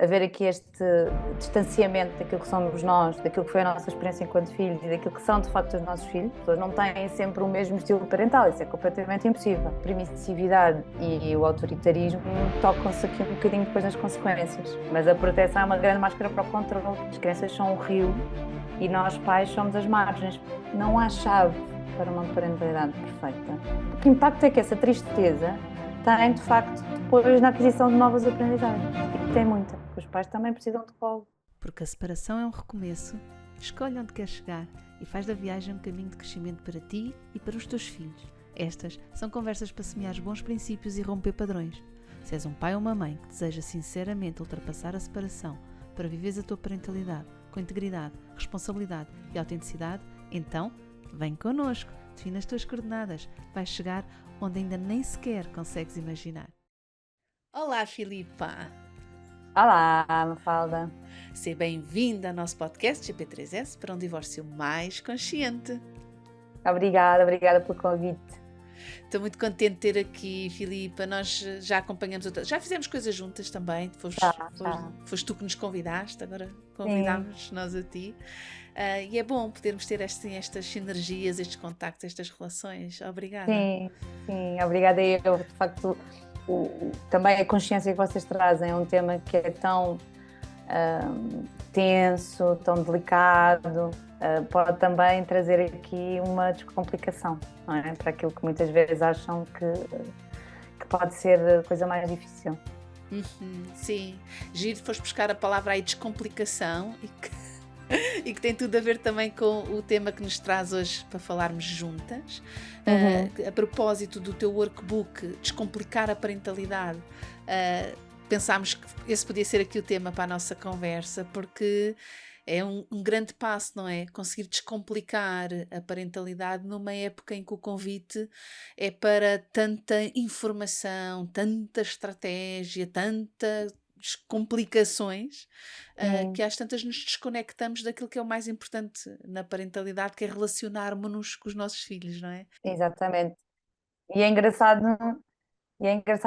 haver aqui este distanciamento daquilo que somos nós, daquilo que foi a nossa experiência enquanto filhos e daquilo que são de facto os nossos filhos. As pessoas não têm sempre o mesmo estilo parental, isso é completamente impossível. A permissividade e o autoritarismo tocam-se aqui um bocadinho depois nas consequências, mas a proteção é uma grande máscara para o controle. As crianças são o rio e nós pais somos as margens. Não há chave para uma parentalidade perfeita. O que impacto é que essa tristeza tem, de facto, depois na aquisição de novas aprendizagens. E tem muita, porque os pais também precisam de colo. Porque a separação é um recomeço, escolhe onde queres chegar e faz da viagem um caminho de crescimento para ti e para os teus filhos. Estas são conversas para semear bons princípios e romper padrões. Se és um pai ou uma mãe que deseja sinceramente ultrapassar a separação para viveres a tua parentalidade com integridade, responsabilidade e autenticidade, então vem connosco, define as tuas coordenadas, vais chegar onde ainda nem sequer consegues imaginar. Olá, Filipa! Olá, Mafalda. Seja bem-vinda ao nosso podcast GP3S para um divórcio mais consciente. Obrigada pelo convite. Estou muito contente de ter aqui, Filipa. Nós já acompanhamos já fizemos coisas juntas também. Foste tu que nos convidaste, agora convidámos nós a ti. E é bom podermos ter estas sinergias, estes contactos, estas relações. Obrigada. Sim, obrigada eu. De facto, também a consciência que vocês trazem é um tema que é tão tenso, tão delicado, pode também trazer aqui uma descomplicação, não é? Para aquilo que muitas vezes acham que pode ser a coisa mais difícil. Sim, giro, foste buscar a palavra aí descomplicação e que tem tudo a ver também com o tema que nos traz hoje para falarmos juntas. A propósito do teu workbook Descomplicar a Parentalidade, pensámos que esse podia ser aqui o tema para a nossa conversa, porque é um grande passo, não é? Conseguir descomplicar a parentalidade numa época em que o convite é para tanta informação, tanta estratégia, tantas complicações, que às tantas nos desconectamos daquilo que é o mais importante na parentalidade, que é relacionarmos-nos com os nossos filhos, não é? Exatamente. E é engraçado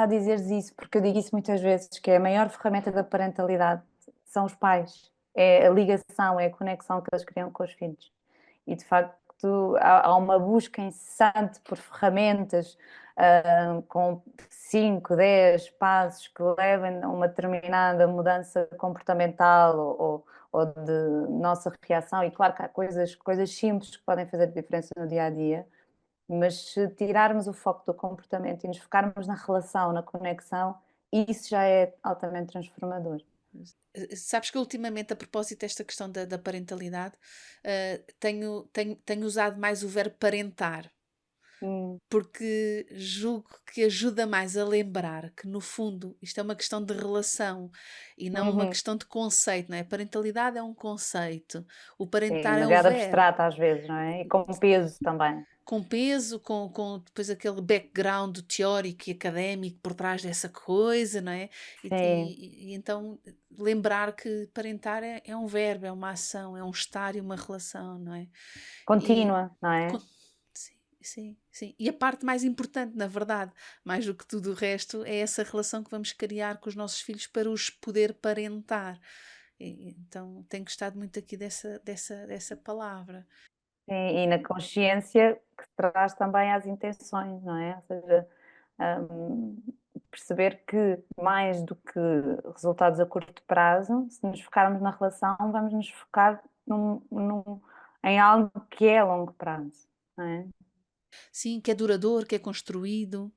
dizeres isso, porque eu digo isso muitas vezes, que é a maior ferramenta da parentalidade são os pais. É a ligação, é a conexão que eles criam com os filhos. E, de facto, há uma busca incessante por ferramentas com 5, 10 passos que levem a uma determinada mudança comportamental ou de nossa reação. E claro que há coisas simples que podem fazer diferença no dia-a-dia, mas se tirarmos o foco do comportamento e nos focarmos na relação, na conexão, isso já é altamente transformador. Sabes que ultimamente, a propósito desta questão da parentalidade, tenho usado mais o verbo parentar, porque julgo que ajuda mais a lembrar que, no fundo, isto é uma questão de relação e não uma questão de conceito, não é? A parentalidade é um conceito, o É parentar é o demasiado verbo. abstrata às vezes, não é? E com peso também. Com peso, com depois aquele background teórico e académico por trás dessa coisa, não é? Sim, E então lembrar que parentar é um verbo, é uma ação, é um estar e uma relação, não é? E contínua, não é? co- sim, sim, sim. E a parte mais importante, na verdade, mais do que tudo o resto, é essa relação que vamos criar com os nossos filhos para os poder parentar. Então tenho gostado muito aqui dessa palavra. Sim, e na consciência que traz também às intenções, não é? Ou seja, hum, perceber que mais do que resultados a curto prazo, se nos focarmos na relação, vamos nos focar em algo que é a longo prazo, não é? Sim, que é duradouro, que é construído.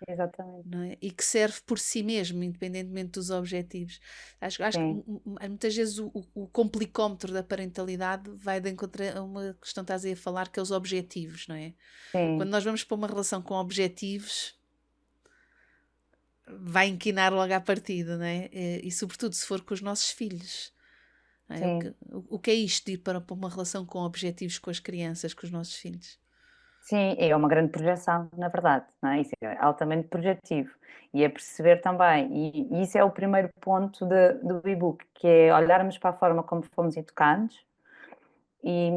Exatamente. Não é? E que serve por si mesmo, independentemente dos objetivos. Acho que Sim, muitas vezes o complicómetro da parentalidade vai de encontro a uma questão que estás aí a falar, que é os objetivos, não é? Quando sim, nós vamos para uma relação com objetivos, vai inquinar logo à partida, não é? E sobretudo se for com os nossos filhos. Não é? sim. O que é isto de ir para uma relação com objetivos com as crianças, com os nossos filhos? Sim, é uma grande projeção, na verdade, não é? Isso é altamente projetivo. E é perceber também, e isso é o primeiro ponto do e-book, que é olharmos para a forma como fomos educados e,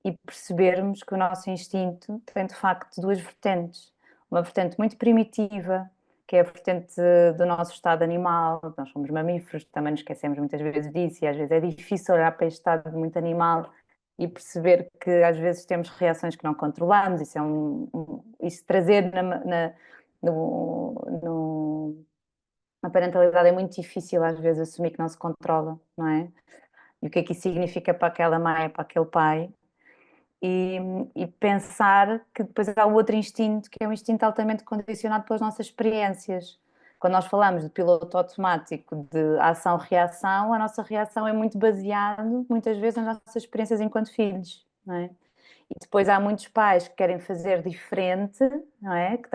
e percebermos que o nosso instinto tem de facto duas vertentes. Uma vertente muito primitiva, que é a vertente do nosso estado animal. Nós somos mamíferos, também nos esquecemos muitas vezes disso, e às vezes é difícil olhar para este estado muito animal e perceber que às vezes temos reações que não controlamos. Isso é isso trazer na parentalidade é muito difícil às vezes assumir que não se controla, não é? E o que é que isso significa para aquela mãe, para aquele pai? E, e pensar que depois há o outro instinto, que é um instinto altamente condicionado pelas nossas experiências. Quando nós falamos de piloto automático, de ação-reação, a nossa reação é muito baseada, muitas vezes, nas nossas experiências enquanto filhos, não é? E depois há muitos pais que querem fazer diferente, não é? Que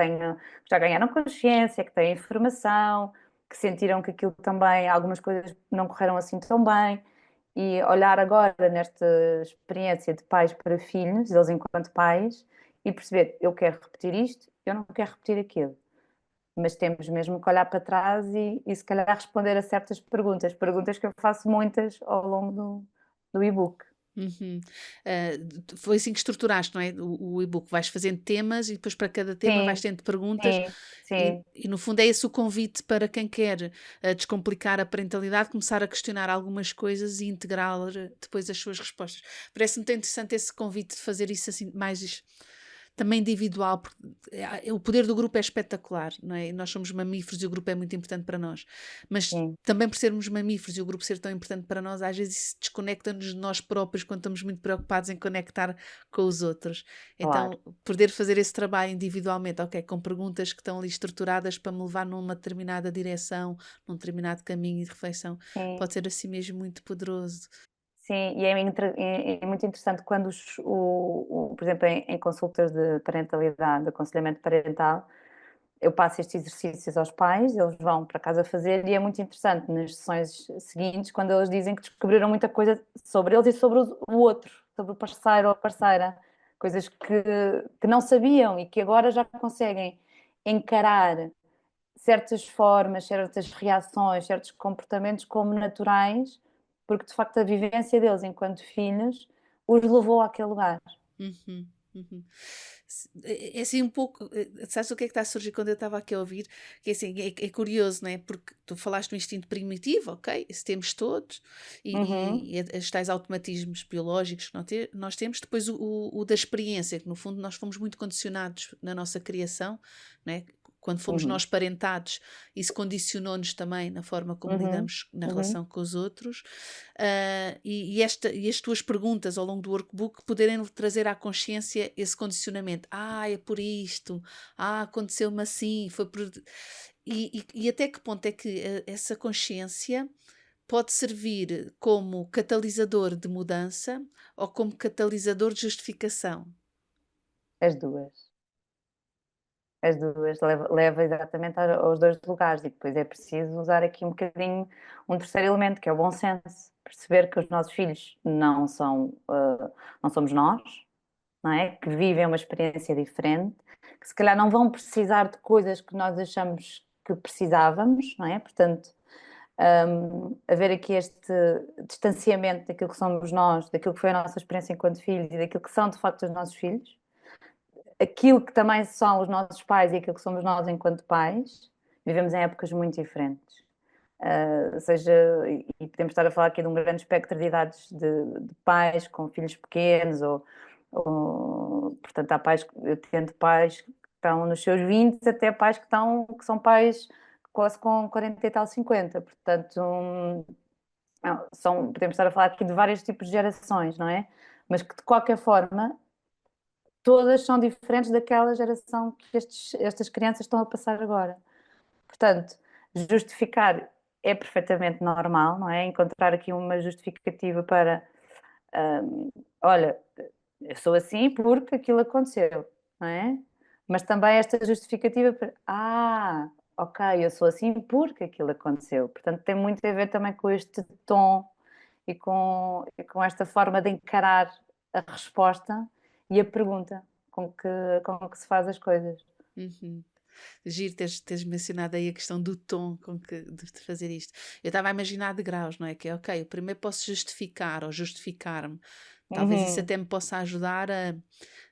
já ganharam consciência, que têm informação, que sentiram que aquilo também, algumas coisas não correram assim tão bem. E olhar agora nesta experiência de pais para filhos, eles enquanto pais, e perceber, eu quero repetir isto, eu não quero repetir aquilo. Mas temos mesmo que olhar para trás e se calhar responder a certas perguntas que eu faço muitas ao longo do e-book. Uhum. Foi assim que estruturaste, não é? O e-book. Vais fazendo temas e depois para cada tema vais Sim, tendo perguntas sim, e, sim. e no fundo é esse o convite para quem quer descomplicar a parentalidade, começar a questionar algumas coisas e integrar depois as suas respostas. Parece-me muito interessante esse convite de fazer isso assim mais também individual, porque o poder do grupo é espetacular, não é? Nós somos mamíferos e o grupo é muito importante para nós, mas Sim, também por sermos mamíferos e o grupo ser tão importante para nós, às vezes isso desconecta-nos de nós próprios quando estamos muito preocupados em conectar com os outros. claro. Então, poder fazer esse trabalho individualmente, ok, com perguntas que estão ali estruturadas para me levar numa determinada direção, num determinado caminho de reflexão, Sim, pode ser assim mesmo muito poderoso. sim, e é muito interessante quando, por exemplo, em consultas de parentalidade, de aconselhamento parental, eu passo estes exercícios aos pais, eles vão para casa fazer, e é muito interessante nas sessões seguintes, quando eles dizem que descobriram muita coisa sobre eles e sobre o outro, sobre o parceiro ou a parceira, coisas que não sabiam e que agora já conseguem encarar certas formas, certas reações, certos comportamentos como naturais, porque de facto a vivência deles enquanto filhos os levou àquele lugar. Uhum, uhum. É assim um pouco, sabes o que é que está a surgir quando eu estava aqui a ouvir? Que é assim, é curioso, não é? Porque tu falaste do instinto primitivo, ok? Isso temos todos, Uhum, e os tais automatismos biológicos que nós temos, depois o da experiência, que no fundo nós fomos muito condicionados na nossa criação, não é? Quando fomos uhum, nós parentados, isso condicionou-nos também na forma como uhum, lidamos na uhum. relação com os outros. E as tuas perguntas ao longo do workbook poderem trazer à consciência esse condicionamento. Ah, é por isto. Ah, aconteceu-me assim. Foi por... e até que ponto é que essa consciência pode servir como catalisador de mudança ou como catalisador de justificação? As duas. As duas leva exatamente aos dois lugares, e depois é preciso usar aqui um bocadinho um terceiro elemento, que é o bom senso. Perceber que os nossos filhos não somos nós, não é? Que vivem uma experiência diferente, que se calhar não vão precisar de coisas que nós achamos que precisávamos, não é? Portanto, haver aqui este distanciamento daquilo que somos nós, daquilo que foi a nossa experiência enquanto filhos e daquilo que são de facto os nossos filhos, aquilo que também são os nossos pais e aquilo que somos nós enquanto pais. Vivemos em épocas muito diferentes. Seja, e podemos estar a falar aqui de um grande espectro de idades de pais com filhos pequenos, portanto, há pais, eu tento pais que estão nos seus 20 até pais que são pais quase com 40 e tal, 50. Portanto, podemos estar a falar aqui de vários tipos de gerações, não é? Mas que de qualquer forma todas são diferentes daquela geração que estas crianças estão a passar agora. Portanto, justificar é perfeitamente normal, não é? Encontrar aqui uma justificativa para, olha, eu sou assim porque aquilo aconteceu, não é? Mas também esta justificativa para, ok, eu sou assim porque aquilo aconteceu. Portanto, tem muito a ver também com este tom e com esta forma de encarar a resposta e a pergunta com que se faz as coisas. Uhum. Giro teres mencionado aí a questão do tom com que de fazer isto. Eu estava a imaginar degraus, não é? Que é ok, eu primeiro posso justificar ou justificar-me Talvez isso Uhum. até me possa ajudar a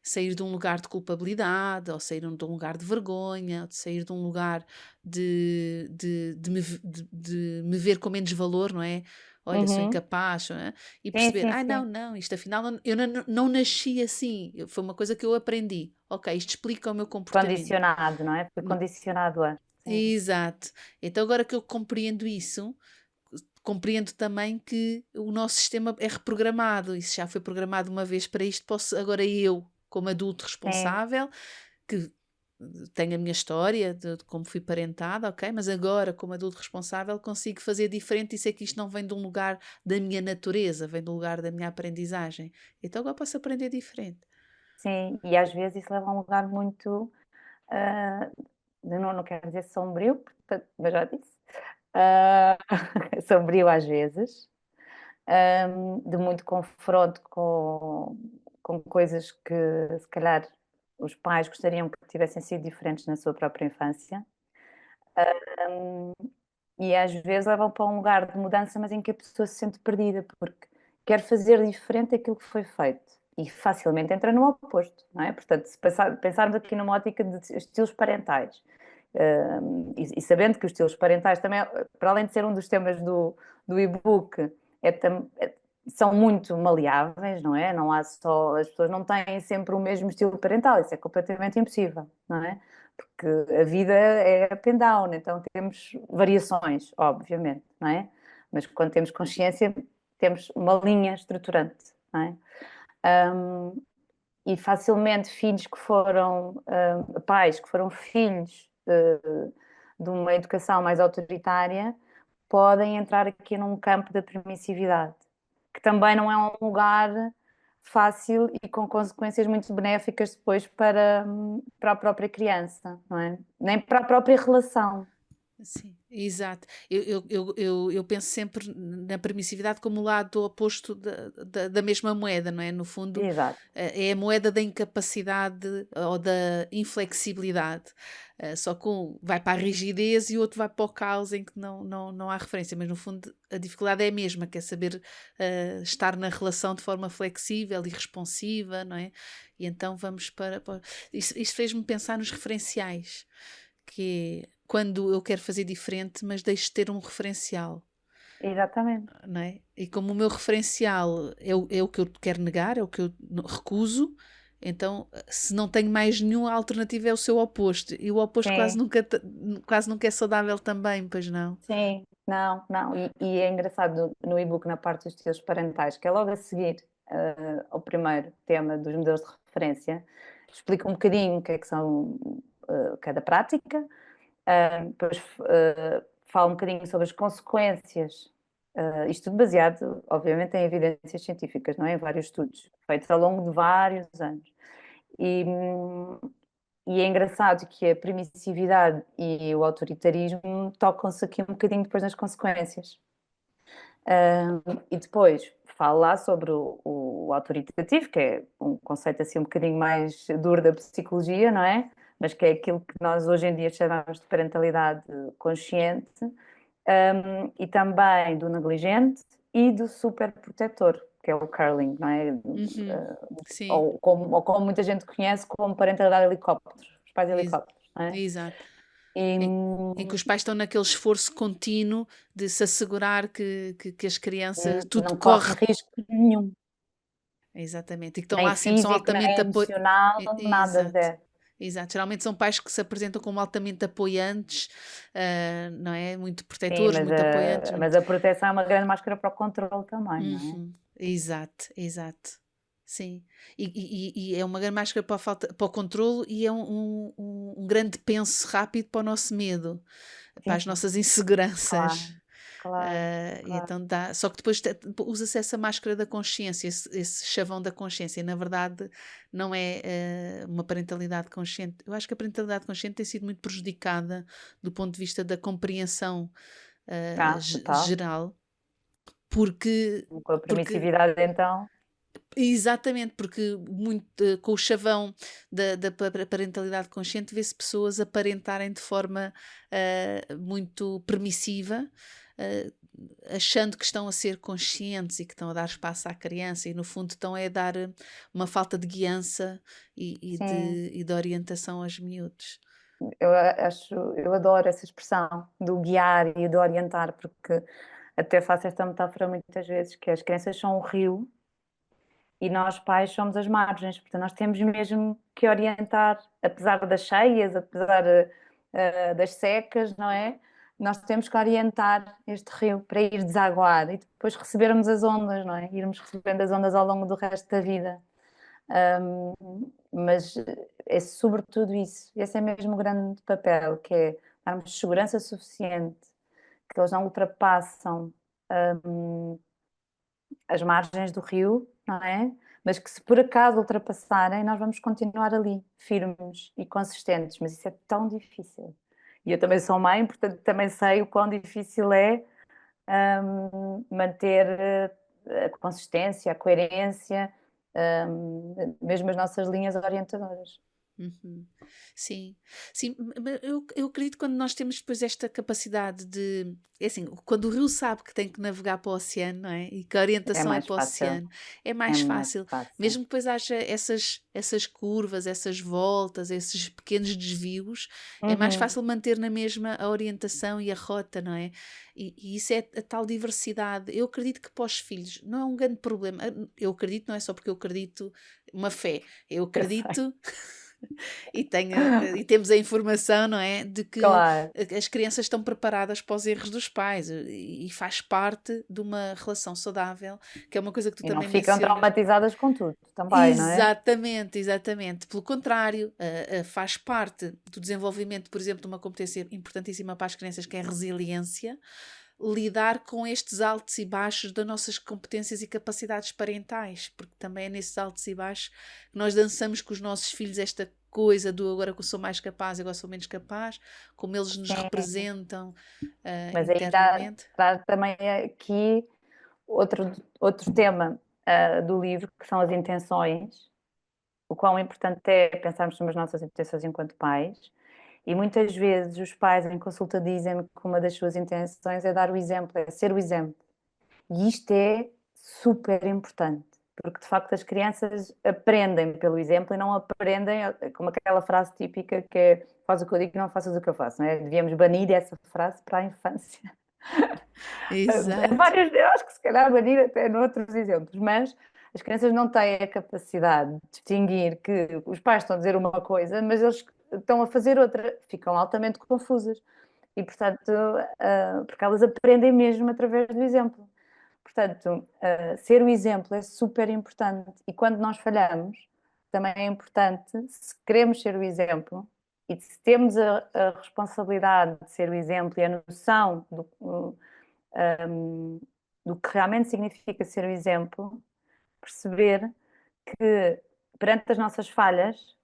sair de um lugar de culpabilidade, ou sair de um lugar de vergonha, ou de sair de um lugar de me ver com menos valor, não é? Olha, sou Uhum. incapaz, não é? E Sim, perceber, sim, ai não, sim. não, isto afinal eu não nasci assim, foi uma coisa que eu aprendi. Ok, isto explica o meu comportamento. Condicionado, não é? Foi condicionado a. Sim. Exato. Então, agora que eu compreendo isso, compreendo também que o nosso sistema é reprogramado. Isso já foi programado uma vez para isto. Posso agora eu, como adulto Sim. responsável, que tenho a minha história de como fui parentada, ok? Mas agora, como adulto responsável, consigo fazer diferente e sei que isto não vem de um lugar da minha natureza, vem do lugar da minha aprendizagem. Então agora posso aprender diferente. Sim. E às vezes isso leva a um lugar muito, ah, não quero dizer sombrio, mas já disse. Ah, sombrio às vezes, de muito confronto com coisas que se calhar os pais gostariam que tivessem sido diferentes na sua própria infância. Hum, e às vezes levam para um lugar de mudança, mas em que a pessoa se sente perdida, porque quer fazer diferente daquilo que foi feito e facilmente entra no oposto, não é? Portanto, se pensarmos aqui numa ótica de estilos parentais, e sabendo que os estilos parentais também, para além de ser um dos temas do e-book, são muito maleáveis, não é? Não há só, as pessoas não têm sempre o mesmo estilo parental, isso é completamente impossível, não é? Porque a vida é up and down, então temos variações, obviamente, não é? Mas quando temos consciência, temos uma linha estruturante, não é? Um, e facilmente filhos que foram, pais que foram filhos de uma educação mais autoritária, podem entrar aqui num campo da permissividade, que também não é um lugar fácil e com consequências muito benéficas depois para a própria criança, não é? Nem para a própria relação. Sim, exato. Eu penso sempre na permissividade como o lado oposto da mesma moeda, não é? No fundo, Exato. é a moeda da incapacidade ou da inflexibilidade. Só que um vai para a rigidez e o outro vai para o caos em que não há referência. Mas no fundo, a dificuldade é a mesma, que é saber estar na relação de forma flexível e responsiva, não é? E então vamos para. Isso fez-me pensar nos referenciais, que é quando eu quero fazer diferente, mas deixo de ter um referencial, Exatamente. não é? E como o meu referencial é o que eu quero negar, é o que eu recuso, então se não tenho mais nenhuma alternativa é o seu oposto. E o oposto Sim, quase nunca é saudável também, pois não? sim, não, não. E é engraçado no e-book, na parte dos estilos parentais, que é logo a seguir ao primeiro tema dos modelos de referência, explica um bocadinho o que é que são cada prática. Depois fala um bocadinho sobre as consequências, isto tudo baseado, obviamente, em evidências científicas, não é? Em vários estudos, feitos ao longo de vários anos. E, hum, e é engraçado que a permissividade e o autoritarismo tocam-se aqui um bocadinho depois nas consequências. E depois falo lá sobre o autoritativo, que é um conceito assim um bocadinho mais duro da psicologia, não é? Mas que é aquilo que nós hoje em dia chamamos de parentalidade consciente, e também do negligente e do superprotetor, que é o curling, não é? Uhum. Sim, Ou como muita gente conhece como parentalidade helicópteros, os pais ex- helicópteros, não é? exato. E, Em que os pais estão naquele esforço contínuo de se assegurar que as crianças, tudo não correm corre. risco nenhum, Exatamente, e que estão nem lá sempre, são físico, nem altamente emocional, nada, Exato. zero. Exato, geralmente são pais que se apresentam como altamente apoiantes, não é? Muito Sim, protetores, mas muito apoiantes, mas muito. a proteção é uma grande máscara para o controle também, não é? Uhum. Exato, exato. Sim. E é uma grande máscara para para o controlo e é um grande penso rápido para o nosso medo, para as Sim, nossas claro, inseguranças. claro, E claro. então dá. Só que depois usa-se essa máscara da consciência, esse chavão da consciência. E na verdade não é uma parentalidade consciente. Eu acho que a parentalidade consciente tem sido muito prejudicada do ponto de vista da compreensão Total. geral, porque, Com a porque permissividade, então, exatamente, porque muito, com o chavão da parentalidade consciente vê-se pessoas aparentarem de forma muito permissiva, achando que estão a ser conscientes e que estão a dar espaço à criança e no fundo estão a dar uma falta de guiança Sim, e de orientação aos miúdos. eu adoro essa expressão do guiar e do orientar, porque até faço esta metáfora muitas vezes, que as crianças são o rio e nós pais somos as margens, portanto nós temos mesmo que orientar, apesar das cheias, apesar das secas, não é? Nós temos que orientar este rio para ir desaguar e depois recebermos as ondas, não é? Irmos recebendo as ondas ao longo do resto da vida. Mas é sobretudo isso, esse é mesmo o grande papel, que é darmos segurança suficiente, que eles não ultrapassam as margens do rio, não é? Mas que se por acaso ultrapassarem, nós vamos continuar ali, firmes e consistentes, mas isso é tão difícil. E eu também sou mãe, portanto também sei o quão difícil é manter a consistência, a coerência, mesmo as nossas linhas orientadoras. Uhum. Sim, sim, mas eu acredito que quando nós temos depois esta capacidade de, é assim, quando o rio sabe que tem que navegar para o oceano, não é? E que a É orientação é mais para o fácil, oceano, é é mais mais fácil, fácil. mesmo que depois haja essas curvas, essas voltas, esses pequenos desvios, é mais Uhum. fácil manter na mesma a orientação e a rota, não é? E isso é a tal diversidade. Eu acredito que para os filhos não é um grande problema. Eu acredito, não é só porque eu acredito, uma fé, eu Eu sei. acredito. E temos a informação, não é, de que Claro. as crianças estão preparadas para os erros dos pais e faz parte de uma relação saudável, que é uma coisa que tu E não também ficam mencionas. traumatizadas com tudo também, não é? Exatamente, exatamente. Pelo contrário, faz parte do desenvolvimento, por exemplo, de uma competência importantíssima para as crianças, que é a resiliência, lidar com estes altos e baixos das nossas competências e capacidades parentais, porque também é nesses altos e baixos que nós dançamos com os nossos filhos esta coisa do agora que eu sou mais capaz, agora sou menos capaz, como eles nos Sim, representam mas aí internamente. dá também aqui outro tema do livro, que são as intenções, o quão importante é pensarmos nas nossas intenções enquanto pais. E muitas vezes os pais em consulta dizem que uma das suas intenções é dar o exemplo, é ser o exemplo. E isto é super importante, porque de facto as crianças aprendem pelo exemplo e não aprendem como aquela frase típica que é faz o que eu digo e não faças o que eu faço, não é? Devíamos banir essa frase para a infância. Exato. Eu acho que se calhar banir até noutros exemplos, mas as crianças não têm a capacidade de distinguir que os pais estão a dizer uma coisa, mas eles estão a fazer outra, ficam altamente confusas. E, portanto, porque elas aprendem mesmo através do exemplo. Portanto, ser o exemplo é super importante. E quando nós falhamos, também é importante, se queremos ser o exemplo e se temos a responsabilidade de ser o exemplo e a noção do que realmente significa ser o exemplo, perceber que perante as nossas falhas,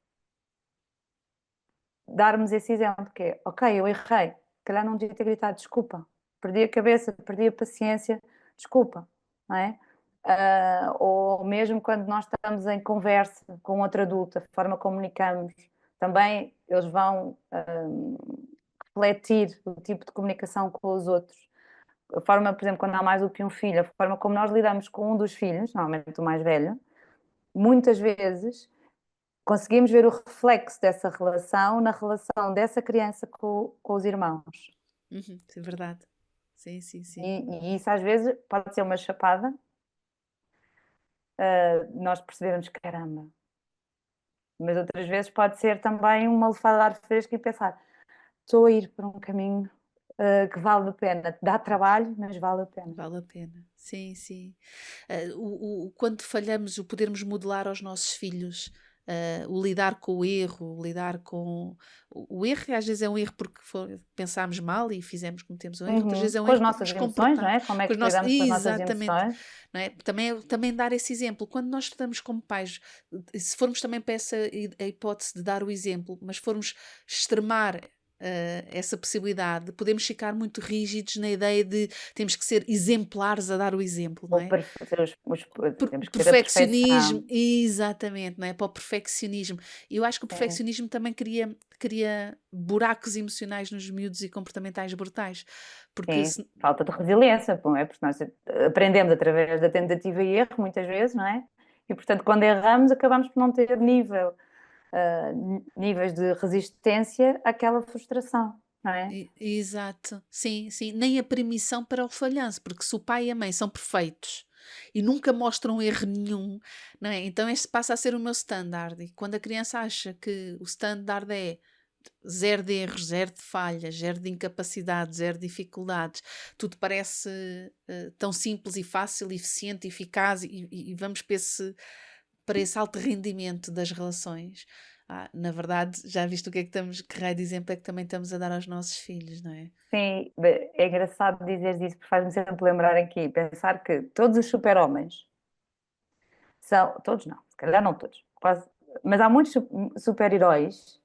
darmos esse exemplo, que é, ok, eu errei, se calhar não devia ter gritado, desculpa, perdi a cabeça, perdi a paciência, desculpa, não é? Ou mesmo quando nós estamos em conversa com outro adulto, a forma como comunicamos, também eles vão refletir o tipo de comunicação com os outros. A forma, por exemplo, quando há mais do que um filho, a forma como nós lidamos com um dos filhos, normalmente o mais velho, muitas vezes conseguimos ver o reflexo dessa relação na relação dessa criança com os irmãos. Uhum, isso é verdade. Sim, sim, sim. E isso às vezes pode ser uma chapada, nós percebermos caramba, mas outras vezes pode ser também uma lefada de ar fresco e pensar estou a ir por um caminho que vale a pena, dá trabalho, mas vale a pena. Vale a pena. Sim, sim. Quando falhamos, o podermos modelar aos nossos filhos, o lidar com o erro, o lidar com. O erro, às vezes é um erro porque pensámos mal e cometemos um erro, outras vezes é um Com as erro porque nossas nos emoções, não comportamos é? Como é com os que nossos. lidamos com as nossas Exatamente. emoções? Não é? Também dar esse exemplo. Quando nós estamos como pais, se formos também para a hipótese de dar o exemplo, mas formos extremar essa possibilidade, podemos ficar muito rígidos na ideia de temos que ser exemplares a dar o exemplo, não Ou é? para fazer temos que ter a Perfeccionismo, perfeição. exatamente, não é? Para o perfeccionismo. Eu acho que o É. perfeccionismo também cria. cria buracos emocionais nos miúdos e comportamentais brutais. Porque Sim, falta de resiliência, não é? Porque nós aprendemos através da tentativa e erro, muitas vezes, não é? E, portanto, quando erramos, acabamos por não ter níveis de resistência àquela frustração, não é? Exato, sim, sim, nem a permissão para o falhanço, porque se o pai e a mãe são perfeitos e nunca mostram erro nenhum, não é? Então este passa a ser o meu standard. E quando a criança acha que o standard é zero de erros, zero de falhas, zero de incapacidade, zero de dificuldades, tudo parece tão simples e fácil, eficiente, eficaz, e vamos para esse alto rendimento das relações. Na verdade, já viste o que é que que raio de exemplo é que também estamos a dar aos nossos filhos, não é? Sim, é engraçado dizer isso, porque faz-me sempre lembrar aqui, pensar que todos os super-homens são, todos não, se calhar não todos, quase, mas há muitos super-heróis,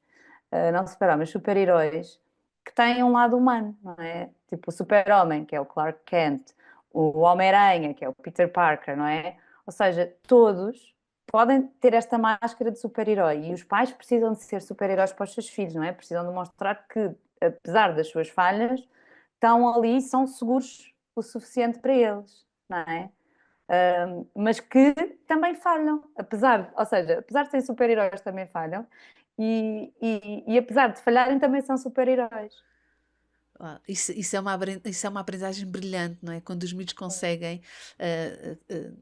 não super-homens, super-heróis, que têm um lado humano, não é? Tipo o super-homem, que é o Clark Kent, o Homem-Aranha, que é o Peter Parker, não é? Ou seja, todos podem ter esta máscara de super-herói e os pais precisam de ser super-heróis para os seus filhos, não é? Precisam de mostrar que, apesar das suas falhas, estão ali e são seguros o suficiente para eles, não é? Mas que também falham, ou seja, apesar de serem super-heróis, também falham, e apesar de falharem, também são super-heróis. Isso é uma aprendizagem brilhante, não é? Quando os miúdos ah, ah,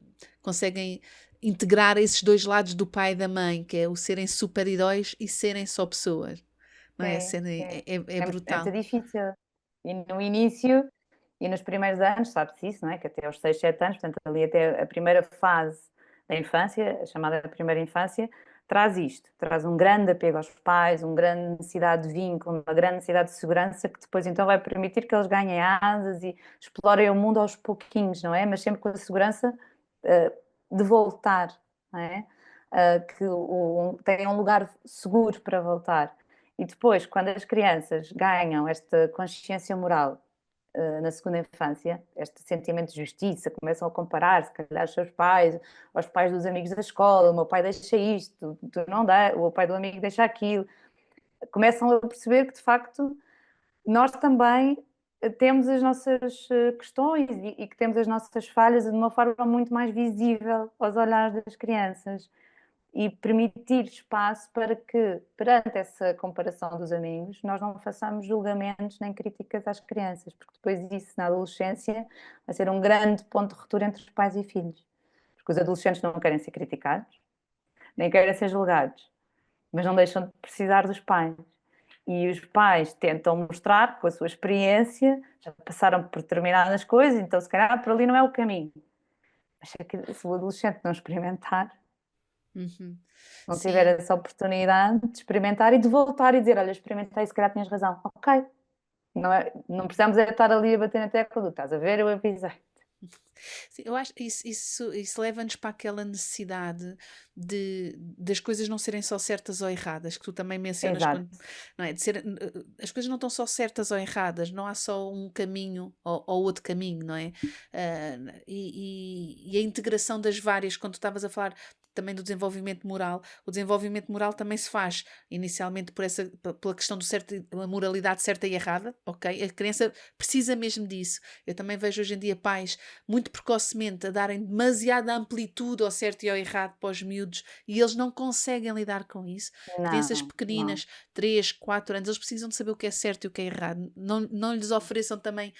conseguem integrar esses dois lados do pai e da mãe, que é o serem super-heróis e serem só pessoas, não é? É, é, É é muito brutal. difícil. E no início e nos primeiros anos, sabe-se isso, não é? Que até aos 6, 7 anos, portanto, ali até a primeira fase da infância, a chamada primeira infância, traz isto, traz um grande apego aos pais, uma grande necessidade de vínculo, uma grande necessidade de segurança, que depois então vai permitir que eles ganhem asas e explorem o mundo aos pouquinhos, não é? Mas sempre com a segurança de voltar, não é? Que tenham um lugar seguro para voltar. E depois, quando as crianças ganham esta consciência moral na segunda infância, este sentimento de justiça, começam a comparar, se calhar, os seus pais, aos pais dos amigos da escola, o meu pai deixa isto, tu não dá, o pai do amigo deixa aquilo. Começam a perceber que, de facto, nós também temos as nossas questões e que temos as nossas falhas de uma forma muito mais visível aos olhares das crianças e permitir espaço para que, perante essa comparação dos amigos, nós não façamos julgamentos nem críticas às crianças, porque depois isso, na adolescência, vai ser um grande ponto de ruptura entre os pais e filhos. Porque os adolescentes não querem ser criticados, nem querem ser julgados, mas não deixam de precisar dos pais. E os pais tentam mostrar, com a sua experiência, já passaram por determinadas coisas, então se calhar por ali não é o caminho. Mas se o adolescente não experimentar, Uhum. não tiver Sim. essa oportunidade de experimentar e de voltar e dizer, olha, experimentei, se calhar tinhas razão. Ok, não precisamos é estar ali a bater na tecla do estás a ver, eu avisei. Sim, eu acho que isso leva-nos para aquela necessidade das coisas não serem só certas ou erradas, que tu também mencionas Exato. quando, não é? As coisas não estão só certas ou erradas, não há só um caminho ou outro caminho, não é? E a integração das várias, quando tu estavas a falar também do desenvolvimento moral, o desenvolvimento moral também se faz inicialmente pela questão do certo, a moralidade certa e errada, ok? A criança precisa mesmo disso. Eu também vejo hoje em dia pais muito precocemente a darem demasiada amplitude ao certo e ao errado para os miúdos e eles não conseguem lidar com isso. Crianças Não, não. pequeninas, 3 4 anos, eles precisam de saber o que é certo e o que é errado. Não lhes ofereçam também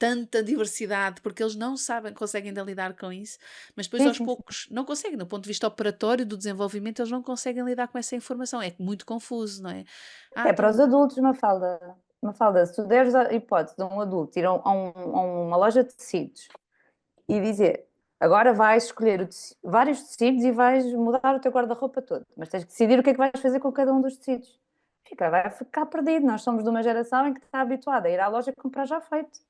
tanta diversidade, porque eles não sabem, conseguem ainda lidar com isso, mas depois Sim, aos sim, sim. poucos não conseguem, do ponto de vista operatório do desenvolvimento, eles não conseguem lidar com essa informação, é muito confuso, não é? É para os Então, adultos, Mafalda, se tu deres a hipótese de um adulto ir a uma loja de tecidos e dizer agora vais escolher vários tecidos e vais mudar o teu guarda-roupa todo, mas tens que decidir o que é que vais fazer com cada um dos tecidos. Vai ficar perdido. Nós somos de uma geração em que está habituada a ir à loja e comprar já feito.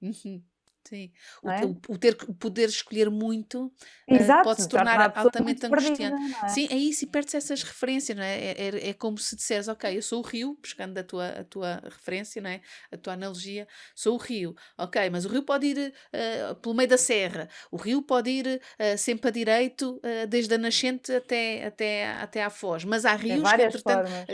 uhum, Sim. não é? O poder escolher muito pode Exato, se torna a tornar pessoa altamente muito perdida, angustiante. não é? Sim, é isso, e perde-se essas referências, não é? É como se disseres, ok, eu sou o rio, pescando a tua referência, não é? A tua analogia, sou o rio, ok, mas o rio pode ir pelo meio da serra, o rio pode ir sempre a direito, desde a nascente até à foz, mas há Tem rios que, várias entretanto, formas.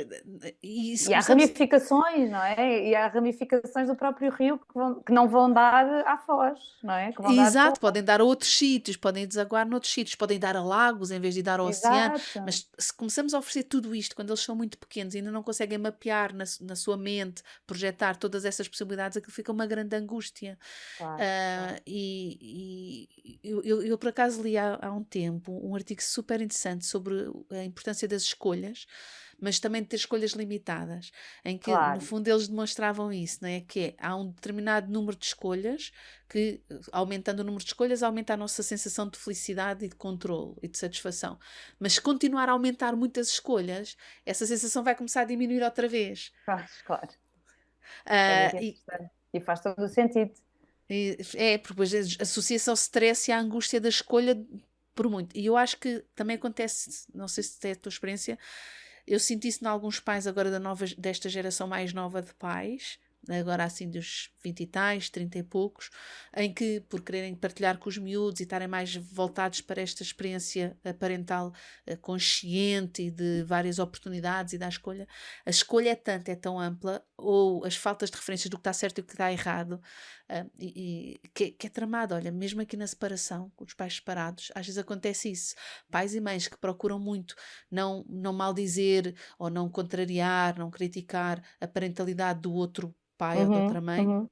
e se E há começamos. ramificações, não é? E há ramificações do próprio rio que não vão dar à foz, não é? Que vão dar para Exato, podem dar a outros sítios, podem desaguar noutros sítios, podem dar a lagos em vez de dar ao oceano, Exato, mas se começamos a oferecer tudo isto quando eles são muito pequenos e ainda não conseguem mapear na sua mente, projetar todas essas possibilidades, aquilo fica uma grande angústia. claro, claro. E eu, por acaso li há um tempo um artigo super interessante sobre a importância das escolhas, mas também de ter escolhas limitadas, em que no Claro. fundo eles demonstravam isso, não é? Há um determinado número de escolhas que, aumentando o número de escolhas, aumenta a nossa sensação de felicidade e de controle e de satisfação. Mas se continuar a aumentar muitas escolhas, essa sensação vai começar a diminuir outra vez. Faz, claro. É Ah, muito e, interessante. E faz todo o sentido. porque depois associa-se ao stress e à angústia da escolha por muito. E eu acho que também acontece, não sei se é a tua experiência, eu senti isso em alguns pais agora desta geração mais nova de pais, agora assim dos 20 e tais, 30 e poucos, em que por quererem partilhar com os miúdos e estarem mais voltados para esta experiência parental consciente e de várias oportunidades e da escolha, a escolha é tanta, é tão ampla, ou as faltas de referências do que está certo e o que está errado, que é tramado. Olha, mesmo aqui na separação, com os pais separados, às vezes acontece isso. Pais e mães que procuram muito não maldizer ou não contrariar, não criticar a parentalidade do outro pai ou da outra Uhum, mãe uhum.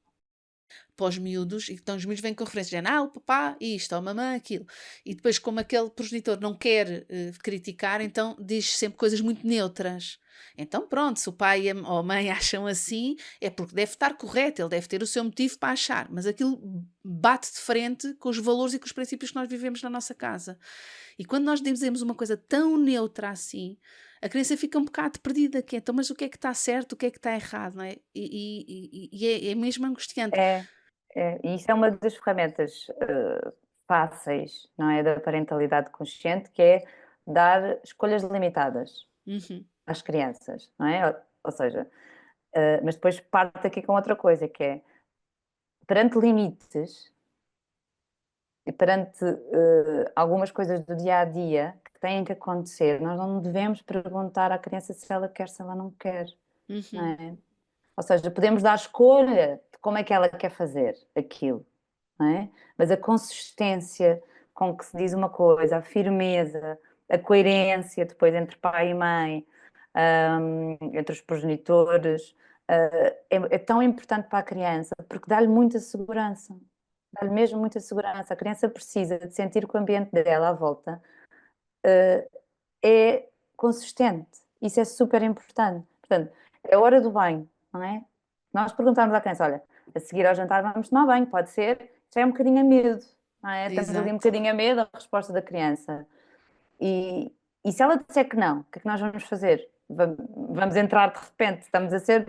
para os miúdos, e então os miúdos vêm com referências, dizendo, o papá isto, ou a mamãe aquilo. E depois, como aquele progenitor não quer criticar, então diz sempre coisas muito neutras. Então, pronto, se o pai ou a mãe acham assim, é porque deve estar correto, ele deve ter o seu motivo para achar, mas aquilo bate de frente com os valores e com os princípios que nós vivemos na nossa casa. E quando nós dizemos uma coisa tão neutra assim, a criança fica um bocado perdida, que é, então, mas o que é que está certo, o que é que está errado, não é? E é mesmo angustiante. É, e isso é uma das ferramentas fáceis, não é, da parentalidade consciente, que é dar escolhas limitadas Uhum, às crianças, não é? Ou seja, mas depois parte aqui com outra coisa, que é perante limites e perante algumas coisas do dia a dia que têm que acontecer, nós não devemos perguntar à criança se ela quer, se ela não quer, não uhum, é? Ou seja, podemos dar escolha de como é que ela quer fazer aquilo, não é? Mas a consistência com que se diz uma coisa, a firmeza, a coerência depois entre pai e mãe, entre os progenitores, é tão importante para a criança porque dá-lhe muita segurança. Dá-lhe mesmo muita segurança. A criança precisa de sentir que o ambiente dela à volta é consistente. Isso é super importante. Portanto, é hora do banho, não é? Nós perguntamos à criança, olha, a seguir ao jantar vamos tomar banho, pode ser? Já é um bocadinho a medo, não é? Estamos ali um exato. bocadinho a medo da resposta da criança. E, e se ela disser que não, o que é que nós vamos fazer? Vamos entrar de repente, estamos a ser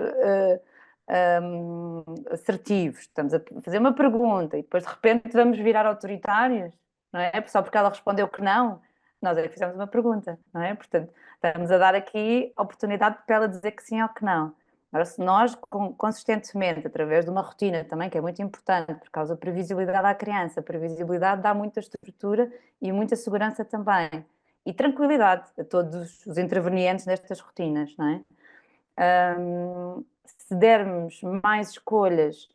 assertivos, estamos a fazer uma pergunta e depois de repente vamos virar autoritários, não é? Só porque ela respondeu que não, nós é que fizemos uma pergunta, não é? Portanto, estamos a dar aqui a oportunidade para ela dizer que sim ou que não. Agora, se nós consistentemente, através de uma rotina também, que é muito importante, por causa da previsibilidade à criança, a previsibilidade dá muita estrutura e muita segurança também e tranquilidade a todos os intervenientes nestas rotinas, não é? Se dermos mais escolhas